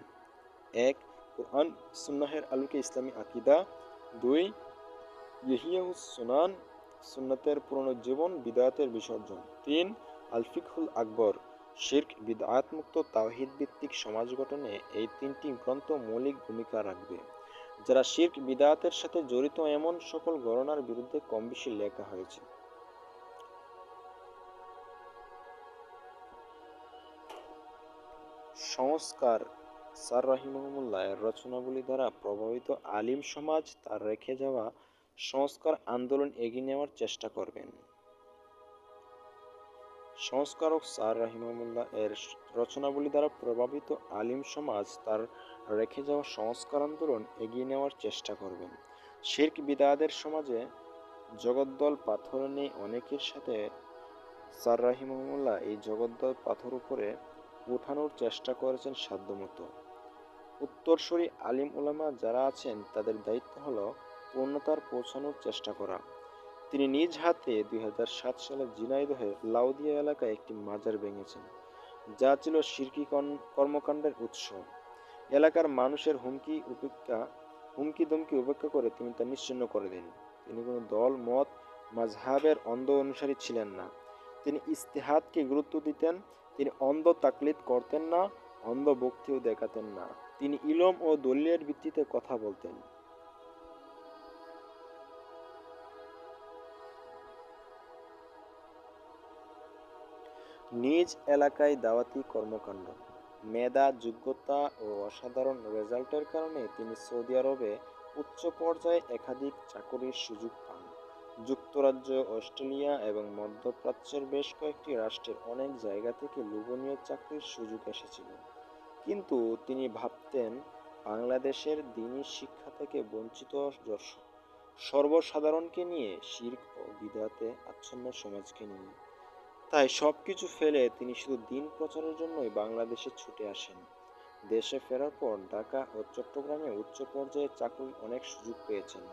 1. কুরআন সুন্নাহের আলোকে ইসলামী আকীদা। 2. ইহইয়াউস সুনান, সুন্নাতের পুনরুজ্জীবন, বিদআতের বিসর্জন। 3. আল ফিকহুল আকবর, শিরক বিদআত মুক্ত তাওহীদ ভিত্তিক সমাজ গঠনে এই 3টি গ্রন্থ মৌলিক ভূমিকা রাখবে। যারা শিরক বিদআতের সাথে জড়িত এমন সকল ঘরানার বিরুদ্ধে কমবেশি লেখা হয়েছে। সংস্কার স্যার রাহিমাহুল্লাহ এর রচনাবলী দ্বারা প্রভাবিত আলিম সমাজ তার রেখে যাওয়া সংস্কার আন্দোলন এগিয়ে নেওয়ার চেষ্টা করবেন। সংস্কারক স্যার রাহিমাহুল্লাহ এর রচনাবলী দ্বারা প্রভাবিত আলিম সমাজ তার রেখে যাওয়া সংস্কার আন্দোলন এগিয়ে নেওয়ার চেষ্টা করবেন। শিরক বিদআতের সমাজে জগদ্দল পাথর নেই অনেকের সাথে স্যার রাহিমাহুল্লাহ এই জগদ্দল পাথর উপরে উঠানোর চেষ্টা করেছেন সাধ্যমতো। উত্তরসূরি আলিম উলামা যারা আছেন তাদের দায়িত্ব হলো পূর্ণতার পৌঁছানোর চেষ্টা করা। তিনি নিজ হাতে 2007 সালে ঝিনাইদহে লাউদিয়া এলাকায় একটি মাজার ভেঙেছেন, যা ছিল শিরকি কর্মকাণ্ডের উৎস। এলাকার মানুষের হুমকি ধমকি উপেক্ষা করে তিনি তা নিশ্চিহ্ন করে দেন। তিনি কোনো দল মত মাযহাবের অন্ধ অনুসারী ছিলেন না। তিনি ইজতিহাদকে গুরুত্ব দিতেন। তিনি অন্ধ তাকলিদ করতেন না, অন্ধ ভক্তিও দেখাতেন না। তিনি ইলম ও দলিলের ভিত্তিতে কথা বলতেন। নিজ এলাকায় দাওয়াতি কর্মকাণ্ড, মেধা, যোগ্যতা ও অসাধারণ রেজাল্টের কারণে তিনি সৌদি আরবে উচ্চ পর্যায়ে একাধিক চাকুরির সুযোগ পান। যুক্তরাজ্য, অস্ট্রেলিয়া এবং মধ্যপ্রাচ্যের বেশ কয়েকটি রাষ্ট্রের অনেক জায়গা থেকে লোভনীয় চাকরির সুযোগ এসেছিল, কিন্তু তিনি ভাবতেন বাংলাদেশের দ্বীনি শিক্ষা থেকে বঞ্চিত সর্বসাধারণকে নিয়ে, শিরক ও বিদআতে আচ্ছন্ন সমাজকে নিয়ে। তাই সবকিছু ফেলে তিনি শুধু দিন প্রচারের জন্যই বাংলাদেশে ছুটে আসেন। দেশে ফেরার পর ঢাকা ও চট্টগ্রামে উচ্চ পর্যায়ে চাকরির অনেক সুযোগ পেয়েছেন।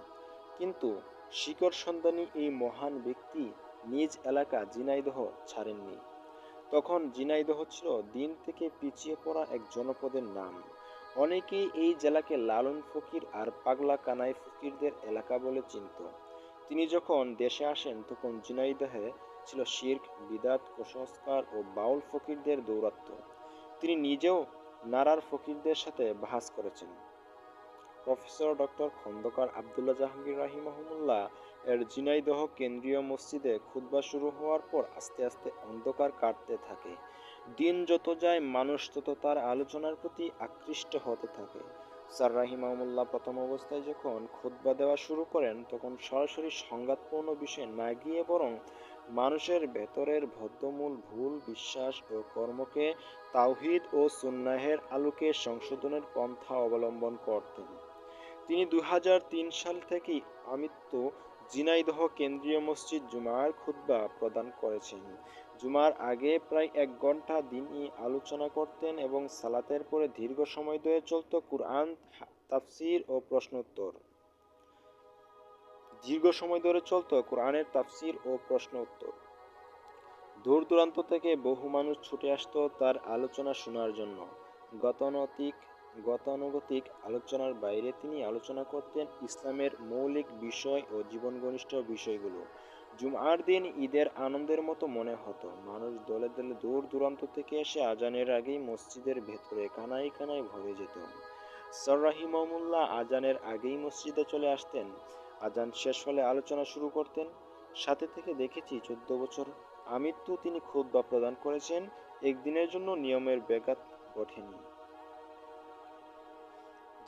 কিন্তু শিকড় সন্ধানী এই মহান ব্যক্তি নিজ এলাকা ঝিনাইদহ ছাড়েননি। তখন ঝিনাইদহ ছিল দিন থেকে পিছিয়ে পড়া এক জনপদের নাম। অনেকেই এই জেলাকে লালন ফকির আর পাগলা কানাই ফকিরদের এলাকা বলে চিনত। তিনি যখন দেশে আসেন তখন ঝিনাইদহে ছিল শিরক, বিদআত, কুসংস্কার ও বাউল ফকিরদের দৌরাত্ম্য। তিনি নিজেও নারার ফকিরদের সাথে বাহাস করেছেন। প্রফেসর ডক্টর খন্দকার আবদুল্লাহ জাহাঙ্গীর রাহিমাহুল্লাহ এর ঝিনাইদহ কেন্দ্রীয় মসজিদে খুতবা শুরু হওয়ার পর আস্তে আস্তে অন্ধকার কাটতে থাকে। দিন যত যায় মানুষ তত তার আলোচনার প্রতি আকৃষ্ট হতে থাকে। স্যার রাহিমাহুল্লাহ প্রথম অবস্থায় যখন খুতবা দেওয়া শুরু করেন তখন সরাসরি সংঘাতপূর্ণ বিষয়ে না গিয়ে বরং মানুষের ভেতরের বদ্ধমূল ভুল বিশ্বাস ও কর্মকে তাওহীদ ও সুন্নাহের আলোকে সংশোধনের পন্থা অবলম্বন করতেন। তিনি ২০০৩ সাল থেকেই আমৃত্য ঝিনাইদহ কেন্দ্রীয় মসজিদ জুমার খুতবা প্রদান করেছেন। জুমার আগে প্রায় ১ ঘণ্টা দিনই আলোচনা করতেন এবং সালাতের পরে দীর্ঘ সময় ধরে চলত কোরআনের তাফসির ও প্রশ্ন উত্তর। দূর দূরান্ত থেকে বহু মানুষ ছুটে আসতো তার আলোচনা শোনার জন্য। গতানুগতিক আলোচনার বাইরে তিনি আলোচনা করতেন ইসলামের মৌলিক বিষয় ও জীবনঘনিষ্ঠ বিষয়গুলো। জুমআর দিন ঈদের আনন্দের মতো মনে হতো। মানুষ দলে দলে দূর দূরান্ত থেকে এসে আজানের আগেই মসজিদের ভেতরে কানায় কানায় ভরে যেত। স্যার রাহিমাহুল্লাহ আজানের আগেই মসজিদে চলে আসতেন। আজান শেষ হলে আলোচনা শুরু করতেন। সাথে থেকে দেখেছি ১৪ বছর আমৃত্যু তিনি খুতবা প্রদান করেছেন। একদিনের জন্য নিয়মের ব্যাঘাত ঘটেনি।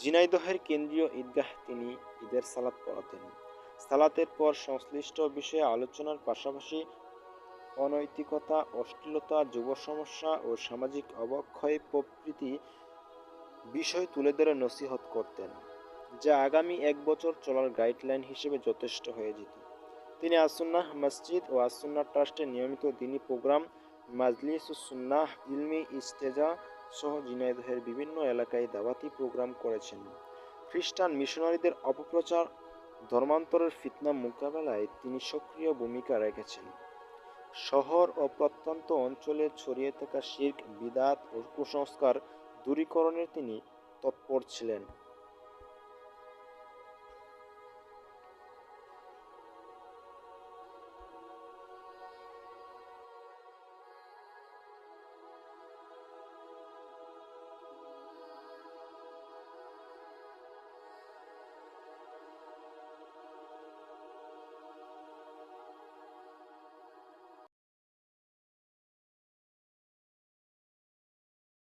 ঝিনাইদহের কেন্দ্রীয় ঈদগাহ তিনি ঈদের সালাত পড়াতেন। সালাতের পর সংশ্লিষ্ট বিষয়ে আলোচনার পাশাপাশি অনৈতিকতা, অশ্লীলতা, যুব সমস্যা ও সামাজিক অবক্ষয় প্রভৃতি বিষয় তুলে ধরে নসিহত করতেন, যা আগামী ১ বছর চলার গাইডলাইন হিসেবে যথেষ্ট হয়ে যেত। তিনি আসুন্নাহ মসজিদ ও আসুন্নাহ ট্রাস্টের নিয়মিত দ্বীনি প্রোগ্রাম, মাজলিসুস সুন্নাহ, ইলমি ইস্তেজা সহ ঝিনাইদহের বিভিন্ন এলাকায় দাওয়াতি প্রোগ্রাম করেছেন। খ্রিস্টান মিশনারিদের অপপ্রচার, ধর্মান্তরের ফিতনা মোকাবেলায় তিনি সক্রিয় ভূমিকা রেখেছেন। শহর ও প্রত্যন্ত অঞ্চলে ছড়িয়ে থাকা শিরক, বিদআত ও কুসংস্কার দূরীকরণে তিনি তৎপর ছিলেন।